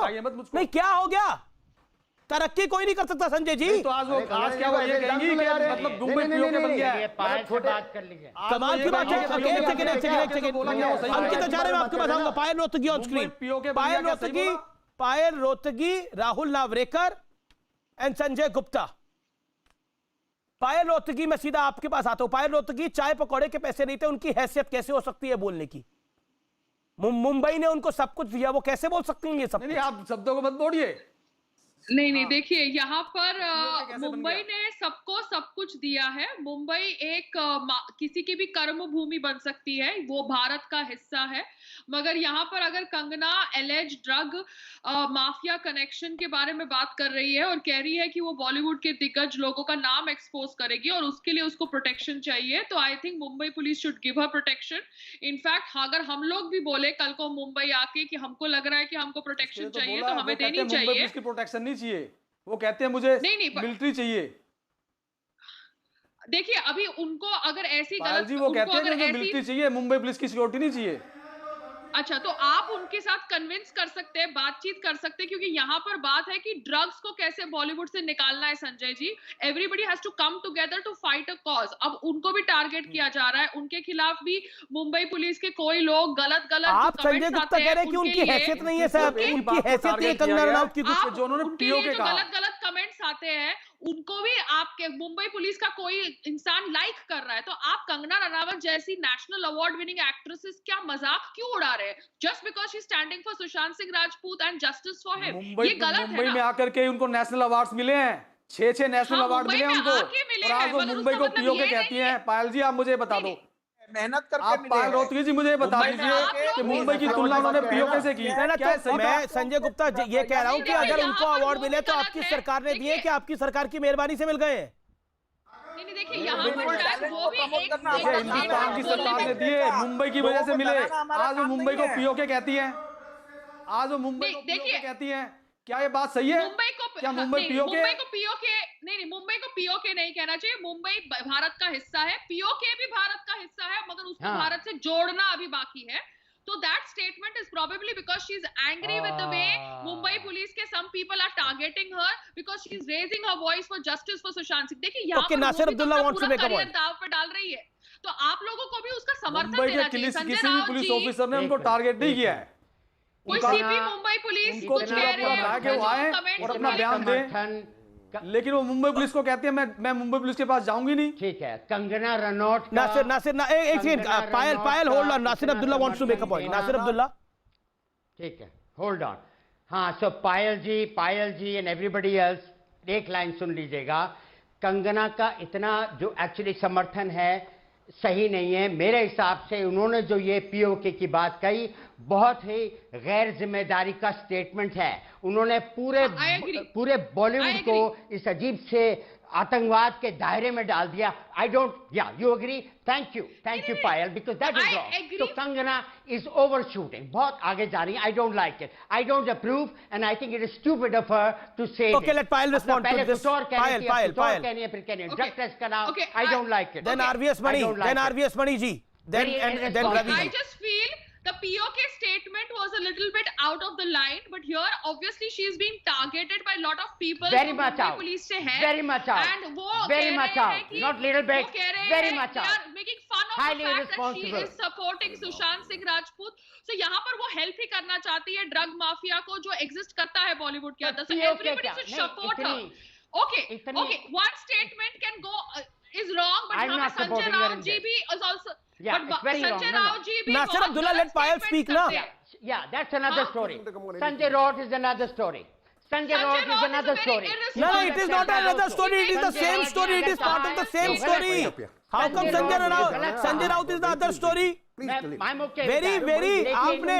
नहीं, क्या हो गया? तरक्की कोई नहीं कर सकता संजय जी। तो आज क्या वो ये कहेंगी कि मतलब मुंबई पीओके बन गया है? बात कर लीजिए, कमाल की बात है। एक सेकंड अंकित आचार्य, मैं आपको बताऊंगा। Payal Rohatgi on screen. Payal Rohatgi, Rahul Narvekar and Sanjay Gupta. Payal Rohatgi, मैं सीधा आपके पास आता हूं। पायल रोहतगी, चाय पकौड़े के पैसे नहीं थे, उनकी हैसियत कैसे हो सकती है बोलने की? मुंबई ने उनको सब कुछ दिया, वो कैसे बोल सकती हैं ये सब? नहीं, आप शब्दों को मत तोड़िए। नहीं, देखिए, यहाँ पर मुंबई ने सबको सब कुछ दिया है। मुंबई एक किसी की भी कर्म भूमि बन सकती है, वो भारत का हिस्सा है। मगर यहाँ पर अगर Kangana alleged drug mafia connection के बारे में बात कर रही है और कह रही है कि वो बॉलीवुड के दिग्गज लोगों का नाम एक्सपोज करेगी और उसके लिए उसको प्रोटेक्शन चाहिए, तो I think Mumbai police should give her protection. In fact अगर हम लोग भी बोले कल को मुंबई आके कि हमको लग रहा है कि हमको प्रोटेक्शन चाहिए, तो हमें देनी चाहिए। प्रोटेक्शन नहीं चाहिए, वो कहते हैं मुझे मिलिट्री चाहिए। देखिए, अभी उनको अगर ऐसी गलत, जी वो कहते हैं कि मिलिट्री चाहिए, मुंबई पुलिस की सिक्योरिटी नहीं चाहिए। अच्छा, तो आप उनके साथ कन्विंस कर सकते हैं, बातचीत कर सकते हैं, क्योंकि यहाँ पर बात है कि ड्रग्स को कैसे बॉलीवुड से निकालना है। Sanjay ji, everybody has to come together to fight a cause. अब उनको भी टारगेट किया जा रहा है, उनके खिलाफ भी मुंबई पुलिस के कोई लोग गलत आप संजय गुप्ता कह रहे हैं कि उनकी हैसियत नहीं है साहब, उनकी हैसियत है कंगना रनौत की कुछ जो उन्होंने पीओके कहा। गलत कमेंट्स आते हैं, उनको भी आपके मुंबई पुलिस का कोई इंसान लाइक कर रहा है, तो आप कंगना रनावत जैसी नेशनल अवार्ड विनिंग एक्ट्रेसेस क्या मजाक क्यों उड़ा रहे हैं just because she is standing for Sushant Singh Rajput and justice for him? ये गलत है। मुंबई में आकर के उनको नेशनल अवार्ड्स मिले हैं, 6 नेशनल अवार्ड मिले हैं उनको, और आज वो मुंबई को पीओके कहती हैं। पायल जी, आप मुझे बता दो, मेहनत करके आप पायल रोहतगी जी मुझे बता दीजिए कि मुंबई की तुलना उन्होंने पीओके से की। मैं संजय गुप्ता ये कह रहा हूं कि अगर उनको अवार्ड मिले तो आपकी सरकार ने दिए कि आपकी सरकार की मेहरबानी से मिल गए हैं? नहीं, देखिए, यहाँ पर वो भी हिंदुस्तान की सरकार ने दिए, मुंबई की वजह से मिले। आज वो मुंबई को पीओके कहती हैं, आज वो मुंबई को पीओके कहती हैं। क्या ये बात सही है? क्या मुंबई पीओके? नहीं, मुंबई को पीओके नहीं कहना चाहिए। मुंबई भारत का हिस्सा है, पीओके भी भारत का हिस्सा है, मगर उसको भारत से जोड़ना अभी बाकी है। So that statement is probably because she is angry with the way Mumbai police के some people are targeting her because she is raising her voice for justice for Sushant Singh। देखिए, यहाँ पर Nasir Abdullah wants to make a point, दाव पे डाल रही है, तो आप लोगों को भी उसका समर्थन मुंबई देना के चाहिए। किसी भी पुलिस ऑफिसर ने उनको टारगेट नहीं किया है। कोई सीपी मुंबई पुलिस कुछ कह रही है, वो आए और अपना बयान दें। लेकिन वो मुंबई पुलिस को कहती है मैं मुंबई पुलिस के पास जाऊंगी नहीं। ठीक है, कंगना रनौत का नासिर एक second, Payal hold on, Nasir Abdullah wants to make a point. Nasir Abdullah, ठीक है, होल्ड ऑन। हाँ, so Payal ji and everybody else, एक लाइन सुन लीजिएगा। कंगना का इतना जो एक्चुअली समर्थन है सही नहीं है मेरे हिसाब से। उन्होंने जो ये पीओके की बात कही बहुत ही गैर जिम्मेदारी का स्टेटमेंट है। उन्होंने पूरे बॉलीवुड को इस अजीब से आतंकवाद के दायरे में डाल दिया। आई डोंट, या you agree? Thank you Payal, because that is wrong. तो कंगना इज ओवर शूटिंग, बहुत आगे जा रही है। I don't like it, I don't approve and I think it is stupid of her to say. Okay, let Payal respond to this. Payal फिर कहनी drug test कराओ। I don't like it. Then RVS Mani ji, then Ravi. I just feel the POK statement was a little bit out of the line, but here obviously she is being targeted by a lot of people. Very much out. Police से है. Very much out. And वो very much out. Not little bit. Very much out. They are making fun of Highly the fact that she irresponsible. is supporting Sushant Singh Rajput. So यहाँ पर वो help ही करना चाहती है drug mafia को जो exist करता है बॉलीवुड के अंदर. So everybody should support her. Okay. One statement can go is wrong, but I'm not Sanjay supporting her Rao in ji that. bhi is also. Yeah, but it's very Sanjay wrong. Rao ji bhi Nasir बहुत Abdullah, गलत let Payal statements speak ना. करते हैं. Yeah, that's another story. Sanjay Raut is another story. Sanjay Raut is another story. No, it is not another story. It is the same story. It is part of the same story. How come Sanjay Raut is the other story? Very आपने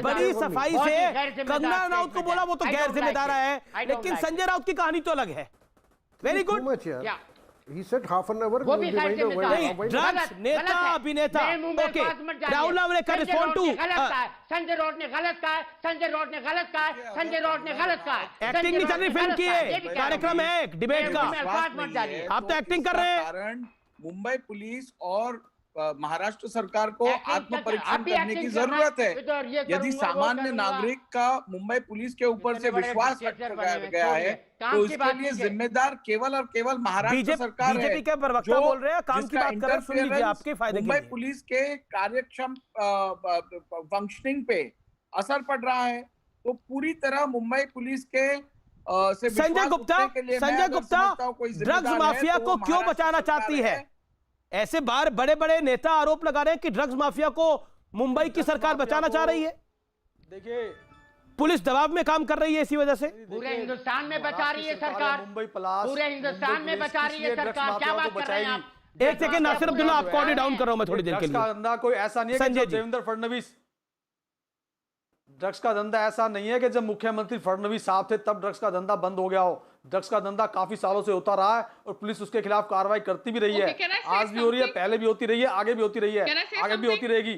बड़ी सफाई से कंगना रनौत को बोला वो तो गैर जिम्मेदार है, लेकिन संजय राउत की कहानी तो अलग है। Very good. He said half an hour. वो भी गैर जिम्मेदार है। ड्रग्स नेता अभिनेता। ओके, राहुल नावले का रिस्पॉन्ड टू संजय राउत ने गलत कहा है, संजय राउत ने गलत कहा है, संजय राउत ने गलत कहा है। एक्टिंग नहीं चल रही फिल्म की है, कार्यक्रम है एक डिबेट का, आप तो एक्टिंग कर रहे हैं। मुंबई पुलिस और महाराष्ट्र सरकार को आत्मपरीक्षण करने की जरूरत है। यदि सामान्य नागरिक का मुंबई पुलिस के ऊपर से विश्वास गया है तो इसके लिए जिम्मेदार केवल और केवल महाराष्ट्र सरकार है। बीजेपी के प्रवक्ता बोल रहे हैं, काम की बात कर रहे हैं, सुन लीजिए आपके फायदे के लिए। मुंबई पुलिस के कार्यक्षम फंक्शनिंग पे असर पड़ रहा है। तो पूरी तरह मुंबई पुलिस के संजय गुप्ता ड्रग्स माफिया को क्यों बचाना चाहती है? ऐसे बार बड़े बड़े नेता आरोप लगा रहे हैं कि ड्रग्स माफिया को मुंबई की सरकार बचाना चाह रही है। देखिए, पुलिस दबाव में काम कर रही है, इसी वजह से पूरे हिंदुस्तान में बचा रही है सरकार। मुंबई प्लास पूरे हिंदुस्तान में बचा रही है सरकार। क्या बात कर रहे हैं आप? एक सेकंड नासिर अब्दुल्ला, आपको ऑडियो डाउन कर रहा हूं मैं थोड़ी देर के लिए। ड्रग्स का धंधा कोई ऐसा नहीं है कि देवेंद्र फडणवीस, ड्रग्स का धंधा ऐसा नहीं है कि जब मुख्यमंत्री फडणवीस साहब थे तब ड्रग्स का धंधा बंद हो गया हो। ड्रग्स का धंधा काफी सालों से होता रहा है और पुलिस उसके खिलाफ कार्रवाई करती भी रही है। आज भी हो रही है, पहले भी होती रही है, आगे भी होती रही है, आगे भी होती रहेगी।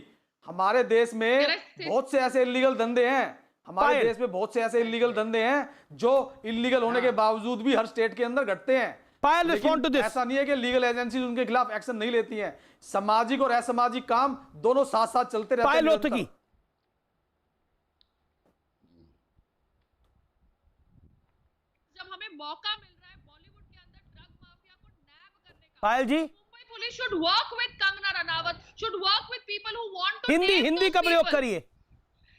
हमारे देश में बहुत से ऐसे इलीगल धंधे हैं, हमारे देश में बहुत से ऐसे इलीगल धंधे हैं जो इलीगल होने के बावजूद भी हर स्टेट के अंदर घटते हैं। पायल रिस्पॉन्ड टू दिस। ऐसा नहीं है कि लीगल एजेंसीज उनके खिलाफ एक्शन नहीं लेती हैं। सामाजिक और असामाजिक काम दोनों साथ साथ चलते रहते हैं। मौका मिल रहा है बॉलीवुड के अंदर ड्रग माफिया को नैब करने का। Payal ji, Mumbai police should work with Kangana Ranaut, should work with people who want to Hindi का प्रयोग करिए।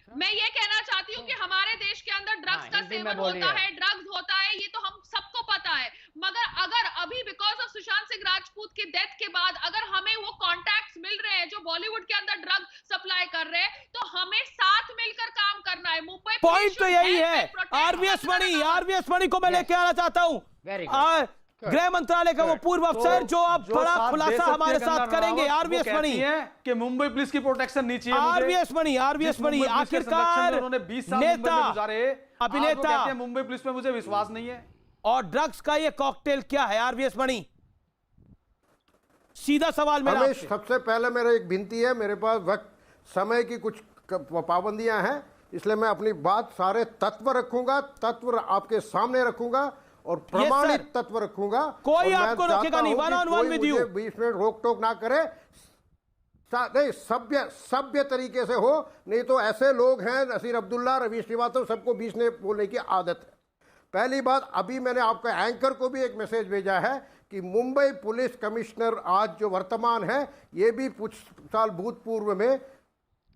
मैं ये कहना चाहती हूँ कि हमारे देश के अंदर ड्रग्स का सेवन होता है, ड्रग्स होता है, ये तो हम सबको पता है। मगर अगर अभी बिकॉज ऑफ सुशांत सिंह राजपूत की डेथ के बाद अगर हमें वो कॉन्टैक्ट्स मिल रहे हैं जो बॉलीवुड के अंदर ड्रग सप्लाई कर रहे हैं, तो हमें साथ मिलकर काम करना है। मुंबई पॉइंट तो यही है। आरवीएस मणि को मैं लेके आना चाहता हूँ, गृह मंत्रालय का वो पूर्व अफसर जो अब बड़ा खुलासा हमारे साथ करेंगे। आरवीएस मणि कि मुंबई पुलिस की प्रोटेक्शन नहीं चाहिए। आरवीएस मणि आखिरकार नेता अभिनेता, मुंबई पुलिस में मुझे विश्वास नहीं है। और ड्रग्स का ये कॉकटेल क्या है? आरवीएस मणि, सीधा सवाल मेरा। सबसे पहले मेरा एक विनती है, मेरे पास वक्त समय की कुछ पाबंदियां हैं, इसलिए मैं अपनी बात सारे तत्व रखूंगा, तत्व आपके सामने रखूंगा और प्रमाणित तत्व रखूंगा। कोई आपको रोकेगा नहीं, one on one with you. बीच में रोक टोक ना करे, नहीं सभ्य तरीके से हो, नहीं तो ऐसे लोग हैं नसीर अब्दुल्ला, रवि श्रीवास्तव, सबको बीच में बोलने की आदत है। पहली बात, अभी मैंने आपका एंकर को भी एक मैसेज भेजा है कि मुंबई पुलिस कमिश्नर आज जो वर्तमान है, ये भी कुछ साल भूतपूर्व में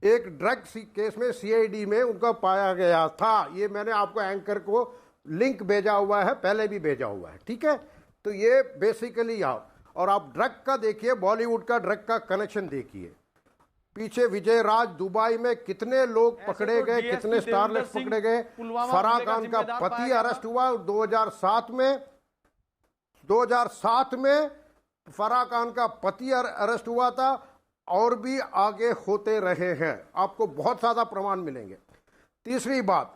एक ड्रग केस में सीआईडी में उनका पाया गया था। ये मैंने आपको एंकर को लिंक भेजा हुआ है, पहले भी भेजा हुआ है, ठीक है। तो ये बेसिकली और आप ड्रग का देखिए, बॉलीवुड का ड्रग का कनेक्शन देखिए। पीछे विजय राज दुबई में कितने लोग पकड़े गए, कितने स्टारलेट्स पकड़े गए। फराह खान का पति अरेस्ट हुआ 2007 में। 2007 में फराह खान का पति अरेस्ट हुआ था, और भी आगे होते रहे हैं, आपको बहुत ज्यादा प्रमाण मिलेंगे। तीसरी बात,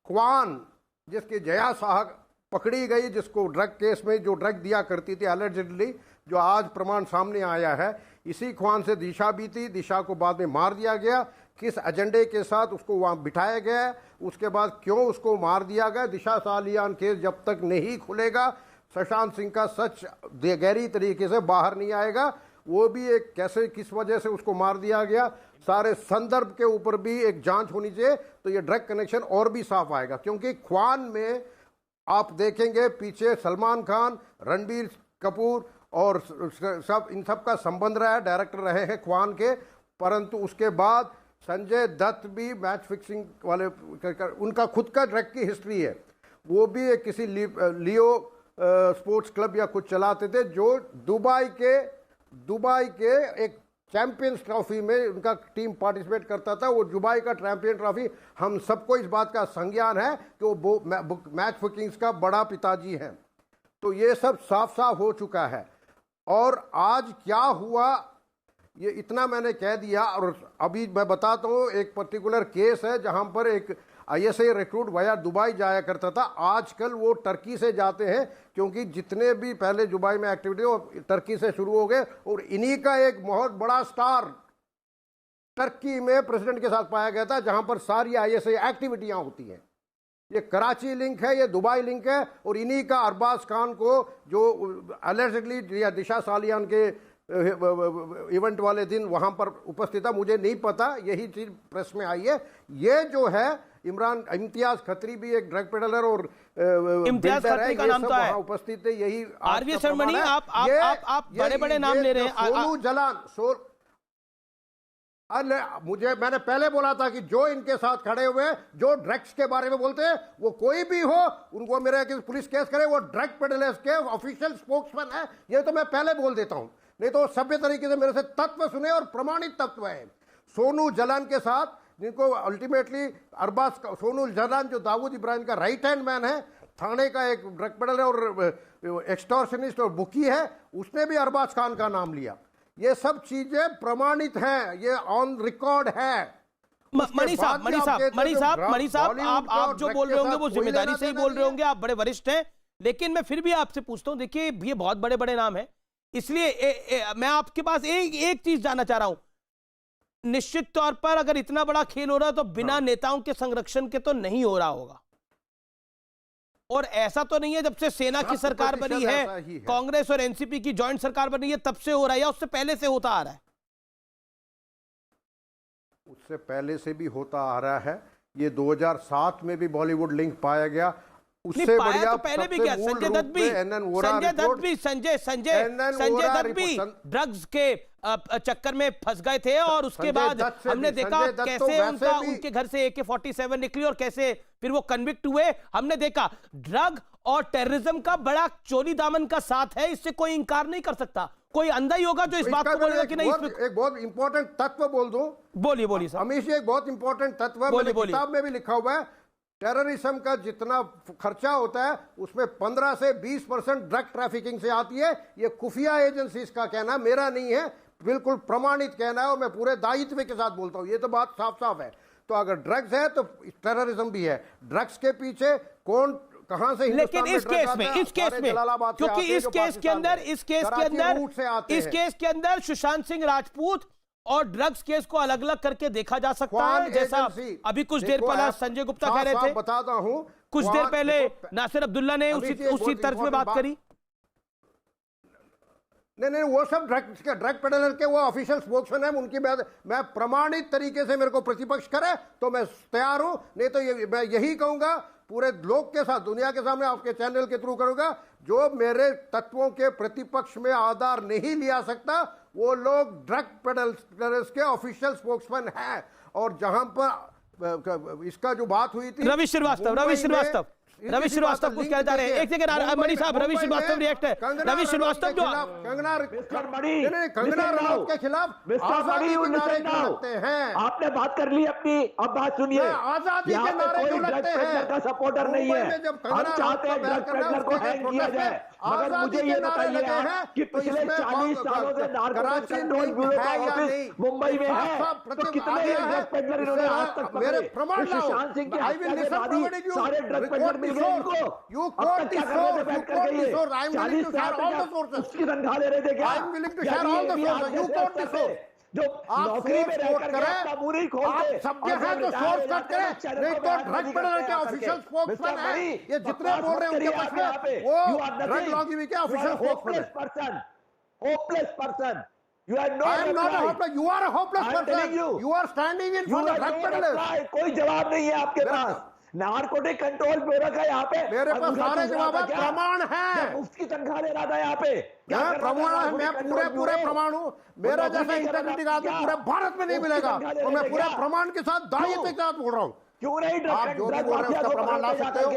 ख्वान जिसकी जया साहब पकड़ी गई, जिसको ड्रग केस में जो ड्रग दिया करती थी एलिजिडली, जो आज प्रमाण सामने आया है, इसी ख्वान से दिशा भी थी। दिशा को बाद में मार दिया गया, किस एजेंडे के साथ उसको वहां बिठाया गया, उसके बाद क्यों उसको मार दिया गया। दिशा सालियान केस जब तक नहीं खुलेगा, सुशांत सिंह का सच गहरी तरीके से बाहर नहीं आएगा। वो भी एक कैसे, किस वजह से उसको मार दिया गया, सारे संदर्भ के ऊपर भी एक जांच होनी चाहिए, तो ये ड्रग कनेक्शन और भी साफ आएगा। क्योंकि ख्वान में आप देखेंगे पीछे सलमान खान, रणबीर कपूर और सब, इन सब का संबंध रहा है, डायरेक्टर रहे हैं ख्वान के। परंतु उसके बाद संजय दत्त भी मैच फिक्सिंग वाले, उनका खुद का ड्रग की हिस्ट्री है। वो भी एक किसी लियो स्पोर्ट्स क्लब या कुछ चलाते थे, जो दुबई के एक चैंपियंस ट्रॉफी में उनका टीम पार्टिसिपेट करता था। वो दुबई का चैंपियन ट्रॉफी, हम सबको इस बात का संज्ञान है कि वो मैच फिक्सिंग्स का बड़ा पिताजी हैं। तो ये सब साफ साफ हो चुका है। और आज क्या हुआ, ये इतना मैंने कह दिया। और अभी मैं बताता हूँ, एक पर्टिकुलर केस है जहां पर एक आईएसआई रिक्रूट वाया दुबई जाया करता था, आजकल वो टर्की से जाते हैं, क्योंकि जितने भी पहले दुबई में एक्टिविटी वो टर्की से शुरू हो गए। और इन्हीं का एक बहुत बड़ा स्टार टर्की में प्रेसिडेंट के साथ पाया गया था, जहां पर सारी आईएसआई एक्टिविटियां होती हैं। ये कराची लिंक है, ये दुबई लिंक है। और इन्हीं का अरबाज खान को, जो अलेजिडली या दिशा सालियान के इवेंट वाले दिन वहां पर उपस्थित था, मुझे नहीं पता, यही चीज प्रेस में आई है। ये जो है इम्तियाज खत्री भी एक ड्रग पेडलर और इम्तियाज खत्री का नाम तो है, उपस्थित है। यही आरवी शर्मणी, आप बड़े-बड़े नाम ले रहे हैं। सोनू जलान, मैंने पहले बोला था कि जो इनके साथ खड़े हुए, जो ड्रग्स के बारे में बोलते हैं, वो कोई भी हो, उनको मेरे पुलिस केस करे, वो ड्रग पेडलर्स के ऑफिशियल स्पोक्समैन है। ये तो मैं पहले बोल देता हूं, नहीं तो सभ्य तरीके से मेरे से तत्व सुने, और प्रमाणित तत्व है। सोनू जलान के साथ, जिनको अल्टीमेटली सोनू जलान जो दाऊद इब्राहिम का राइट हैंड मैन है, थाने का एक ड्रग पेडलर और एक्सटॉर्शनिस्ट और बुकी है, उसने भी अरबाज खान का नाम लिया। ये सब चीजें प्रमाणित हैं, ये ऑन रिकॉर्ड है। मणि साहब, आप जो बोल रहे होंगे वो जिम्मेदारी से ही बोल रहे होंगे, आप बड़े वरिष्ठ हैं। लेकिन मैं फिर भी आपसे पूछता हूं, देखिए ये बहुत बड़े बड़े नाम हैं, इसलिए मैं आपके पास एक चीज जानना चाह रहा हूं। निश्चित तौर पर अगर इतना बड़ा खेल हो रहा है तो बिना नेताओं के संरक्षण के तो नहीं हो रहा होगा। और ऐसा तो नहीं है जब से सेना की सरकार बनी है, कांग्रेस और एनसीपी की जॉइंट सरकार बनी है, तब से हो रहा है, या उससे पहले से होता आ रहा है? उससे पहले से भी होता आ रहा है। ये 2007 में भी बॉलीवुड लिंक पाया गया। उससे बढ़िया तो पहले भी क्या, संजय दत्त भी ड्रग्स के चक्कर में फंस गए थे, और उसके बाद हमने देखा कैसे उनके घर से AK-47 निकली और कैसे फिर वो कन्विक्ट हुए। हमने देखा ड्रग और टेररिज्म का बड़ा चोली दामन का साथ है, इससे कोई इंकार नहीं कर सकता। कोई अंधा ही होगा जो इस बात को बोलेगा कि नहीं। एक बहुत इंपॉर्टेंट तत्व बोल दूं, बोलिए सर। अमीश, एक बहुत इंपॉर्टेंट तत्व है, मेरी किताब में भी लिखा हुआ है। टेररिज्म का जितना खर्चा होता है, उसमें 15 से 20% ड्रग ट्रैफिकिंग से आती है। ये खुफिया एजेंसीज का कहना, मेरा नहीं है, बिल्कुल प्रमाणित कहना है, और मैं पूरे दायित्व के साथ बोलता हूं। ये तो बात साफ साफ है। तो अगर ड्रग्स है तो टेररिज्म भी है। ड्रग्स के पीछे कौन, कहां से, लेकिन इस केस में क्योंकि इस केस के अंदर सुशांत सिंह राजपूत और ड्रग्स केस को अलग अलग करके देखा जा सकता है, जैसा अभी कुछ देर पहले संजय गुप्ता कह रहे थे। बताता हूं, कुछ देर पहले नासिर अब्दुल्ला ने उसी तर्ज में बात करी। नहीं, वो सब ड्रग पेडलर के वो ऑफिशियल स्पोक्समैन है, उनकी मैं प्रमाणित तरीके से, मेरे को प्रतिपक्ष करे तो मैं तैयार हूं। नहीं तो मैं यही कहूंगा पूरे लोक के साथ दुनिया के सामने आपके चैनल के थ्रू करूंगा, जो मेरे तत्वों के प्रतिपक्ष में आधार नहीं लिया सकता वो लोग ड्रग पेडलर्स के ऑफिशियल स्पोक्समैन हैं। और जहां पर इसका जो बात हुई थी रवि श्रीवास्तव कुछ कह जा रहे हैं। एक सेकंड मणि साहब, रवि श्रीवास्तव रिएक्ट है। रवि श्रीवास्तव जो कंगना रनौत के खिलाफ आजादी के नारे लगते हैं। आपने बात कर ली अपनी, अब बात सुनिए। आजादी के नारे क्यों लगते हैं? का सपोर्टर नहीं है, हम चाहते हैं ड्रग पेडलर को हैंग किया जाए। मगर मुझे ये बताइए कि पिछले 40 सालों से नारकोटिक्स कंट्रोल ब्यूरो का ऑफिस मुंबई में है, तो कितने ड्रग पेडलर इन्होंने आज तक पकड़े? सुशांत सिंह की हत्या के बाद ही सारे ड्रग पेडलर मिल गए इनको। अब तक क्या कर रहे थे बैठ करके ये? 40 साल तक उसकी तनख्वाह ले रहे थे क्या? जो नौकरी में रहकर पूरी खोलते सभ्य है तो सोर्स कट करें, नहीं तो ड्रग पेडलर के ऑफिशियल स्पोक्समैन है। ये जितने बोल रहे हैं उनके पास में वो ड्रग लॉबी के official spokesman. Hopeless person, you are I am not a hopeless, you are a hopeless person. You are standing in for the drug peddlers. कोई जवाब नहीं है आपके पास। नारकोटिक कंट्रोल ब्यूरो का यहाँ पे मेरे पास सारे जवाब प्रमाण है। उसकी तनख्वाह ले रहा था यहाँ पे, प्रमाण है। मैं पूरे प्रमाण हूँ। मेरा जैसा इंटेग्रिटी का आदमी पूरे भारत में नहीं मिलेगा, और मैं पूरे प्रमाण के साथ दायित्व के साथ बोल रहा हूँ। क्यों नहीं आप जो भी बोल रहे हैं उसका प्रमाण ला सकते हो।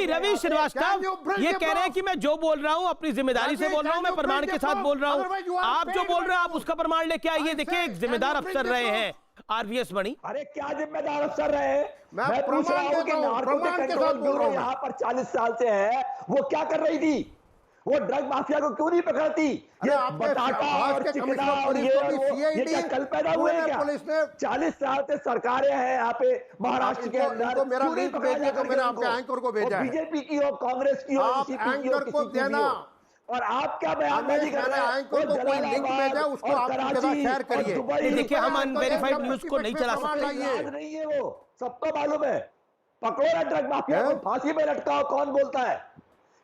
रवि श्रीवास्तव ये कह रहे हैं कि मैं जो बोल रहा हूं अपनी जिम्मेदारी से बोल रहा हूं, मैं प्रमाण के साथ बोल रहा हूं। आप जो बोल रहे हैं आप उसका प्रमाण लेके आइए। देखिए एक जिम्मेदार अफसर रहे हैं आरवीएस मणि। अरे क्या जिम्मेदार अफसर रहे? मैं पूछ रहा हूं कि नारकोटिक कंट्रोल ब्यूरो यहाँ पर 40 साल से है, वो क्या कर रही थी? वो ड्रग माफिया को क्यों नहीं पकड़ती? ये बटाटा और चिकना और ये क्या कल पैदा हुए हैं क्या? पुलिस ने 40 साल से सरकारें हैं यहाँ पे महाराष्ट्र के अंदर। मेरा लिंक भेजने को मैंने आपके एंकर को भेजा है। बीजेपी की हो, कांग्रेस की हो, एंकर को देना। और आप क्या बयानबाजी कर रहे हैं? एंकर को कोई लिंक भेजा उसको आप उनके साथ शेयर करिए। देखिए हम अनवेरिफाइड न्यूज को नहीं चला सकते। नहीं है वो, सबको मालूम है। पकड़ो ना ड्रग माफिया को, फांसी में लटकाओ। कौन बोलता है?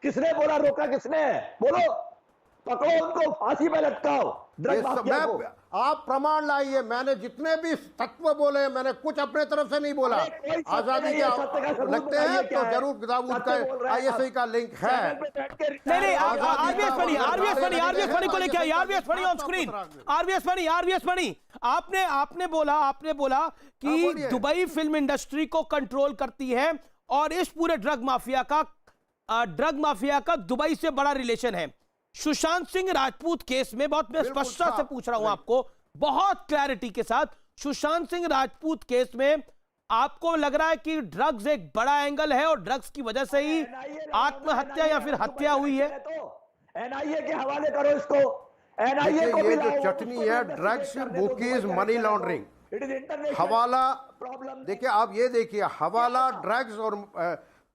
किसने बोला? रोका किसने है? बोलो। पकड़ो उनको, फांसी में लटकाओ ड्रग माफिया को। आप प्रमाण लाइए। मैंने जितने भी तत्व बोले मैंने कुछ अपने तरफ से नहीं बोला। आजादी के लगते हैं तो जरूर दाऊद का आईएसआई का लिंक है। नहीं आरवीएस मणि को लेके आइए। RVS Mani on screen. RVS Mani आपने बोला कि दुबई फिल्म इंडस्ट्री को कंट्रोल करती है और इस पूरे ड्रग माफिया का दुबई से बड़ा रिलेशन है। सुशांत सिंह राजपूत केस में बहुत मैं स्पष्टता से पूछ रहा हूं आपको, बहुत क्लैरिटी के साथ। सुशांत सिंह राजपूत केस में आपको लग रहा है कि ड्रग्स एक बड़ा एंगल है और ड्रग्स की वजह से ही आत्महत्या या फिर हत्या हुई है? एनआईए के हवाले करो इसको। एनआईए को ये जो चटनी है ड्रग्स, बुकीज, मनी लॉन्ड्रिंग, हवाला। देखिए आप ये देखिए, हवाला, ड्रग्स और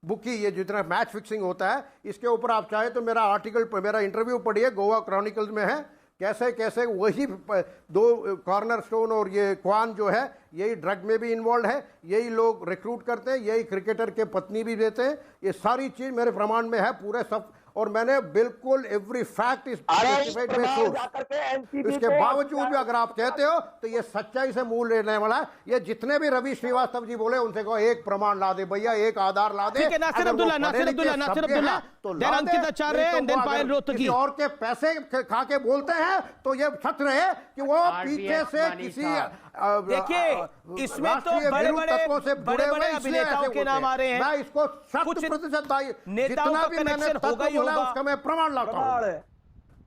बुकी, ये जितना मैच फिक्सिंग होता है, इसके ऊपर आप चाहे तो मेरा आर्टिकल, मेरा इंटरव्यू पढ़िए, गोवा क्रॉनिकल्स में है। कैसे कैसे वही दो कॉर्नर स्टोन और ये क्वान जो है यही ड्रग में भी इन्वॉल्व है, यही लोग रिक्रूट करते हैं, यही क्रिकेटर के पत्नी भी देते हैं। ये सारी चीज मेरे प्रमाण में है पूरे सब, और मैंने बिल्कुल every fact is specified by source. इसके बावजूद भी अगर आप कहते हो तो ये सच्चाई से मूल लेने वाला है। ये जितने भी रवि श्रीवास्तव जी बोले उनसे कहो एक प्रमाण ला दे भैया, एक आधार ला दे। नासिर अब्दुल्ला अंकित आचार्य एंड देन पायल रोहतगी और के पैसे खा के बोलते हैं तो ये सच रहे कि वो पीछे से किसी देखिए इसमें तो बड़े अभिनेताओं के नाम आ रहे हैं। मैं इसको 100% नेताओं का कनेक्शन होगा ही होगा, उसका मैं प्रमाण लाता हूं।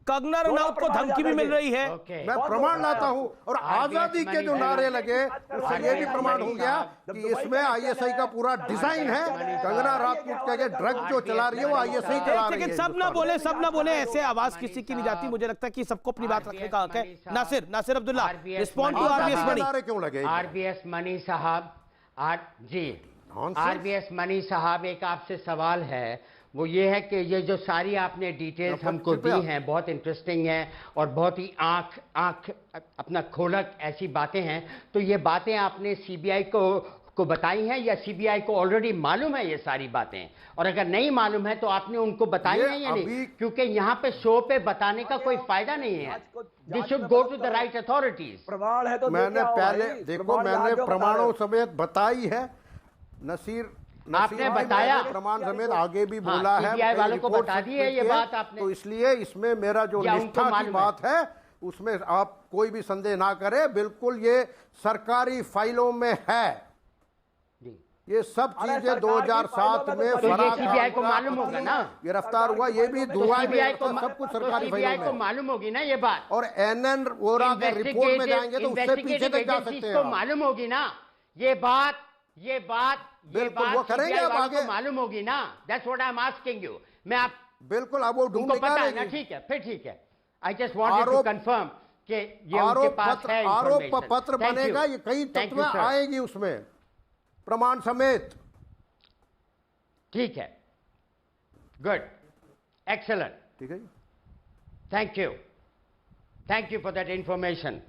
कंगना रनौत को धमकी भी मिल रही है, मैं प्रमाण लाता हूं। और आजादी के जो नारे लगे उससे ये भी प्रमाण हो गया कि इसमें आईएसआई का पूरा डिजाइन है। कंगना राजपूत के ड्रग जो चला रही है वो आईएसआई चला रही है। सब ना बोले ऐसे आवाज किसी की नहीं जाती। मुझे लगता है कि सबको अपनी बात रखने का हक है। Nasir Abdullah, respond to RVS Mani. क्यों लगे आरवीएस मणि साहब? जी आरवीएस मणि साहब, एक आपसे सवाल है, वो ये है कि ये जो सारी आपने डिटेल्स हमको दी हैं बहुत इंटरेस्टिंग हैं और बहुत ही आंख अपना खोलक ऐसी बातें हैं, तो ये बातें आपने सीबीआई को बताई हैं या सीबीआई को ऑलरेडी मालूम है ये सारी बातें? और अगर नहीं मालूम है तो आपने उनको बताई है या नहीं? क्योंकि यहाँ पे शो पे बताने का कोई फायदा नहीं है। This should go to the right authorities. प्रमाण है तो मैंने पहले देखो, मैंने प्रमाणों समेत बताई है। नसीर आपने बताया प्रमाण समेत आगे भी बोला है, सीबीआई वालों को बता दी है ये बात आपने, तो इसलिए इसमें मेरा जो निष्ठा की बात है उसमें आप कोई भी संदेह ना करें, बिल्कुल ये सरकारी फाइलों में है। ये सब चीजें 2007 में सीबीआई को मालूम होगा ना, गिरफ्तार हुआ, ये भी दुआ में सब कुछ सरकारी फाइलों में मालूम होगी ना ये बात। और एनएन वोरा के रिपोर्ट में जाएंगे तो उससे पीछे तक जा सकते हैं, मालूम होगी ना ये बात बिल्कुल वो करेंगे आप आगे, मालूम होगी ना। That's what I am asking you. मैं आप बिल्कुल अब वो ढूंढ निकालेंगे। ठीक है, फिर ठीक है। I just wanted to confirm कि ये उनके पास है आरोप पत्र बनेगा, ये कई तत्व आएगी उसमें प्रमाण समेत। ठीक है, गुड, एक्सेलेंट, ठीक है, thank you for that information.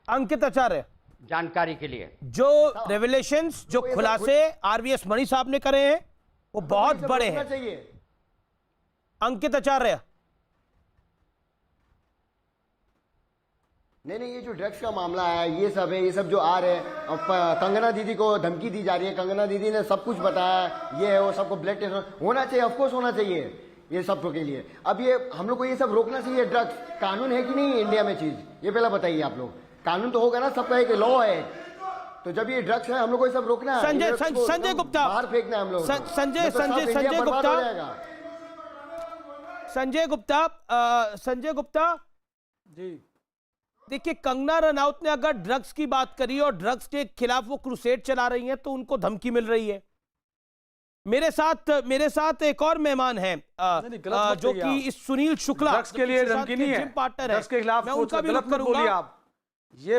Ankit Acharya, जानकारी के लिए जो रेवलेशंस, जो खुलासे आरवीएस मणि साहब ने करे हैं वो बहुत बड़े हैं। अंकित आचार्य, नहीं, ये जो ड्रग्स का मामला है, ये सब है, ये सब जो आ रहे हैं, कंगना दीदी को धमकी दी जा रही है, कंगना दीदी ने सब कुछ बताया, ये है वो, सबको ब्लड टेस्ट होना चाहिए, ऑफकोर्स होना चाहिए ये सब के लिए। अब ये हम लोग को ये सब रोकना चाहिए। ड्रग्स कानून है कि नहीं इंडिया में चीज, ये पहला बताइए आप लोग। कानून तो होगा ना, सबका एक लॉ है, तो जब ये ड्रग्स है हम लोग को ये सब रोकना है। संजय गुप्ता, बाहर फेंकना है हम लोग। संजय गुप्ता जी, देखिए, कंगना रनौत ने अगर ड्रग्स की बात करी और ड्रग्स के खिलाफ वो क्रूसेड चला रही हैं तो उनको धमकी मिल रही है। मेरे साथ एक और मेहमान हैं जो कि इस सुनील शुक्ला, ड्रग्स के लिए धमकी नहीं है, पार्टनर है, ड्रग्स के खिलाफ उनका भी गलत मत बोलिए आप। ये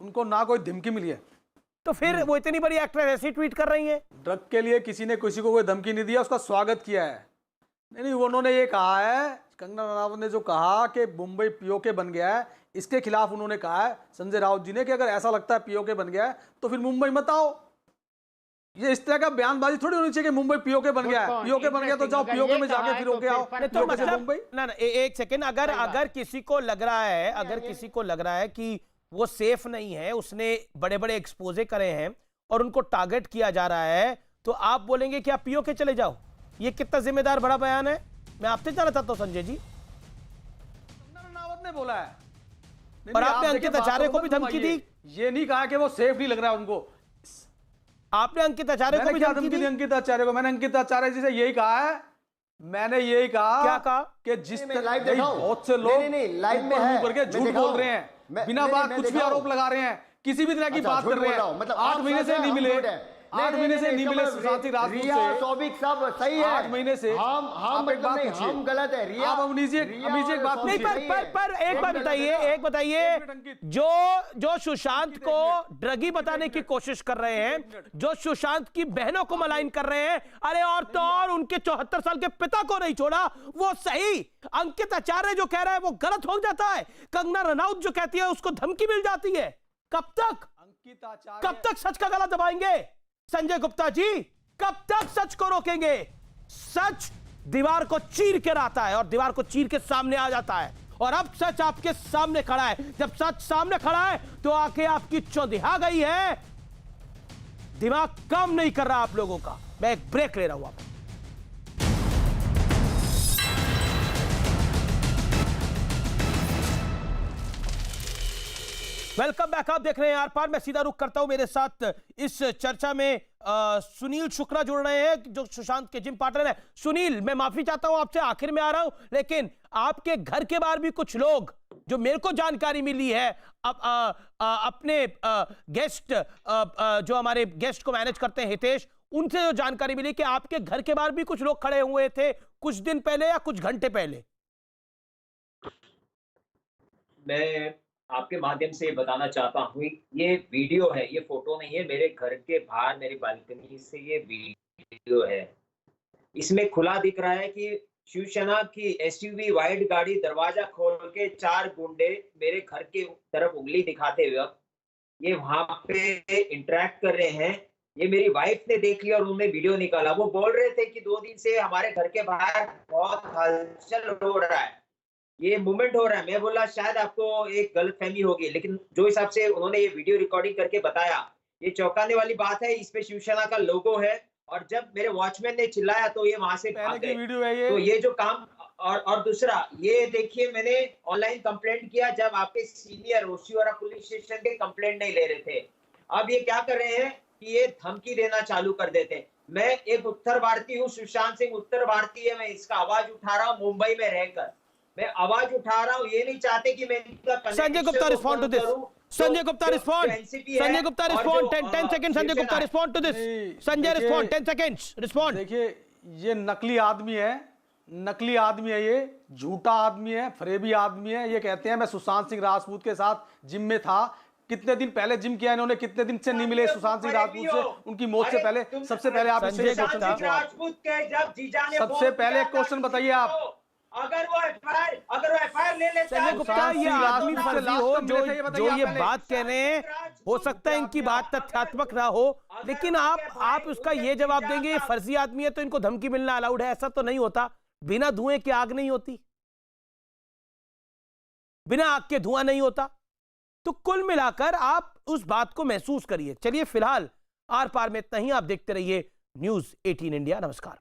उनको ना कोई धमकी मिली है, तो फिर वो इतनी बड़ी एक्ट्रेस ऐसी ट्वीट कर रही है। ड्रग के लिए किसी ने किसी को कोई धमकी नहीं दिया, उसका स्वागत किया है। नहीं, उन्होंने ये कहा है, कंगना रनौत ने जो कहा कि मुंबई पीओके बन गया है, इसके खिलाफ उन्होंने कहा है संजय राउत जी ने कि अगर ऐसा लगता है पीओके बन गया है तो फिर मुंबई मत आओ। ये इस तरह का बयानबाजी थोड़ी होनी चाहिए कि मुंबई पीओके बन गया है, पीओके बन गया तो जाओ पीओके में जाके फिर होके आओ। तो मतलब मुंबई ना, एक सेकेंड, अगर किसी को लग रहा है कि वो सेफ नहीं है, उसने बड़े बड़े एक्सपोजे करे हैं और उनको टारगेट किया जा रहा है, तो आप बोलेंगे कि आप पीओके चले जाओ। ये कितना जिम्मेदार बड़ा बयान है, मैं आपसे जानना चाहता हूं संजय जी। कंगना रनौत ने बोला है और आपने अंकित आचार्य को भी धमकी दी। ये नहीं कहा कि वो सेफ नहीं लग रहा है उनको। आपने अंकित आचार्य को भी धमकी दी। अंकित आचार्य को मैंने अंकित आचार्य जी से यही कहा है, मैंने यही कहा, क्या कहा कि जिस लाइव बहुत से लोग लाइव में है करके झूठ बोल रहे हैं, बिना बात कुछ भी आरोप लगा रहे हैं, किसी भी तरह की बात कर रहे हैं। मतलब 8 महीने से नहीं मिले, 8 महीने से नहीं मिले सुशांत सिंह राजपूत से, टॉपिक सब सही है। 8 महीने से हम एक बात पूछिए, हम गलत है। रिया, आप अमीजी एक बात नहीं, पर एक बताइए, जो सुशांत को ड्रगी बताने की कोशिश कर रहे हैं, जो सुशांत की बहनों को मलाइन कर रहे हैं, अरे और तो और उनके 74 साल के पिता को नहीं छोड़ा, वो सही। अंकित आचार्य जो कह रहा है वो गलत हो जाता है, कंगना रनौत जो कहती है उसको धमकी मिल जाती है। कब तक सच का गला दबाएंगे संजय गुप्ता जी? कब तक सच को रोकेंगे? सच दीवार को चीर के आता है और दीवार को चीर के सामने आ जाता है, और अब सच आपके सामने खड़ा है। जब सच सामने खड़ा है तो आके आपकी चौंधिया गई है। दिमाग काम नहीं कर रहा आप लोगों का। मैं एक ब्रेक ले रहा हूं। आप वेलकम बैक, आप देख रहे हैं आर पार। मैं सीधा रुख करता हूं, मेरे साथ इस चर्चा में सुनील शुक्ला जुड़ रहे हैं जो सुशांत के जिम पार्टनर है। सुनील, मैं माफी चाहता हूं आपसे, आखिर में आ रहा हूं, लेकिन आपके घर के बाहर भी कुछ लोग, जो मेरे को जानकारी मिली है, अपने गेस्ट, जो हमारे गेस्ट को मैनेज करते हैं हितेश, उनसे जो जानकारी मिली कि आपके घर के बाहर भी कुछ लोग खड़े हुए थे कुछ दिन पहले या कुछ घंटे पहले। मैं आपके माध्यम से बताना चाहता हूँ, ये वीडियो है, ये फोटो नहीं है। मेरे घर के बाहर मेरी बालकनी से ये वीडियो है। इसमें खुला दिख रहा है कि शिवसेना की एसयूवी वाइट गाड़ी दरवाजा खोल के 4 गुंडे मेरे घर के तरफ उंगली दिखाते हुए ये वहां पे इंटरेक्ट कर रहे हैं। ये मेरी वाइफ ने देख लिया और उन्होंने वीडियो निकाला। वो बोल रहे थे कि 2 दिन से हमारे घर के बाहर बहुत हलचल हो रहा है, ये मूवमेंट हो रहा है। मैं बोला शायद आपको एक गलतफहमी होगी, लेकिन जो हिसाब से उन्होंने ये वीडियो रिकॉर्डिंग करके बताया ये चौंकाने वाली बात है। इस पे शिवसेना का लोगो है और जब मेरे वॉचमैन ने चिल्लाया तो ये वहां से भाग गए। वीडियो है ये। तो ये जो काम और दूसरा ये देखिए, मैंने ऑनलाइन कंप्लेंट किया जब आपके सीनियर ओशिवारा पुलिस स्टेशन के कंप्लेंट नहीं ले रहे थे। अब ये क्या कर रहे हैं कि ये धमकी देना चालू कर देते हैं। मैं एक उत्तर भारतीय हूँ, सुशांत सिंह उत्तर भारतीय है, मैं इसका आवाज उठा रहा हूँ मुंबई में रहकर। मैं आवाज उठा रहा हूँ, ये नहीं चाहते कि मैं इनका Sanjay Gupta respond to this. Sanjay Gupta respond. Sanjay Gupta respond 10 second. Sanjay Gupta respond to this. Sanjay respond 10 seconds respond. देखिए ये नकली आदमी है, नकली आदमी है, ये झूठा आदमी है, फरेबी आदमी है। ये कहते हैं मैं सुशांत सिंह राजपूत के साथ जिम में था। कितने दिन पहले जिम किया इन्होंने, कितने दिन से नहीं मिले सुशांत सिंह राजपूत से, उनकी मौत से पहले। सबसे पहले आप इससे सबसे पहले क्वेश्चन बताइए आप। अगर वो एफआईआर ले लेते हैं, ये आदमी फर्जी हो जो ये बात कह रहे हैं, हो सकता है इनकी बात तथ्यात्मक ना हो, लेकिन आप उसका ये जवाब देंगे ये फर्जी आदमी है तो इनको धमकी मिलना अलाउड है। ऐसा तो नहीं होता। बिना धुएं की आग नहीं होती, बिना आग के धुआं नहीं होता। तो कुल मिलाकर आप उस बात को महसूस करिए। चलिए फिलहाल आर पार में इतना ही। आप देखते रहिए न्यूज़ 18 इंडिया। नमस्कार।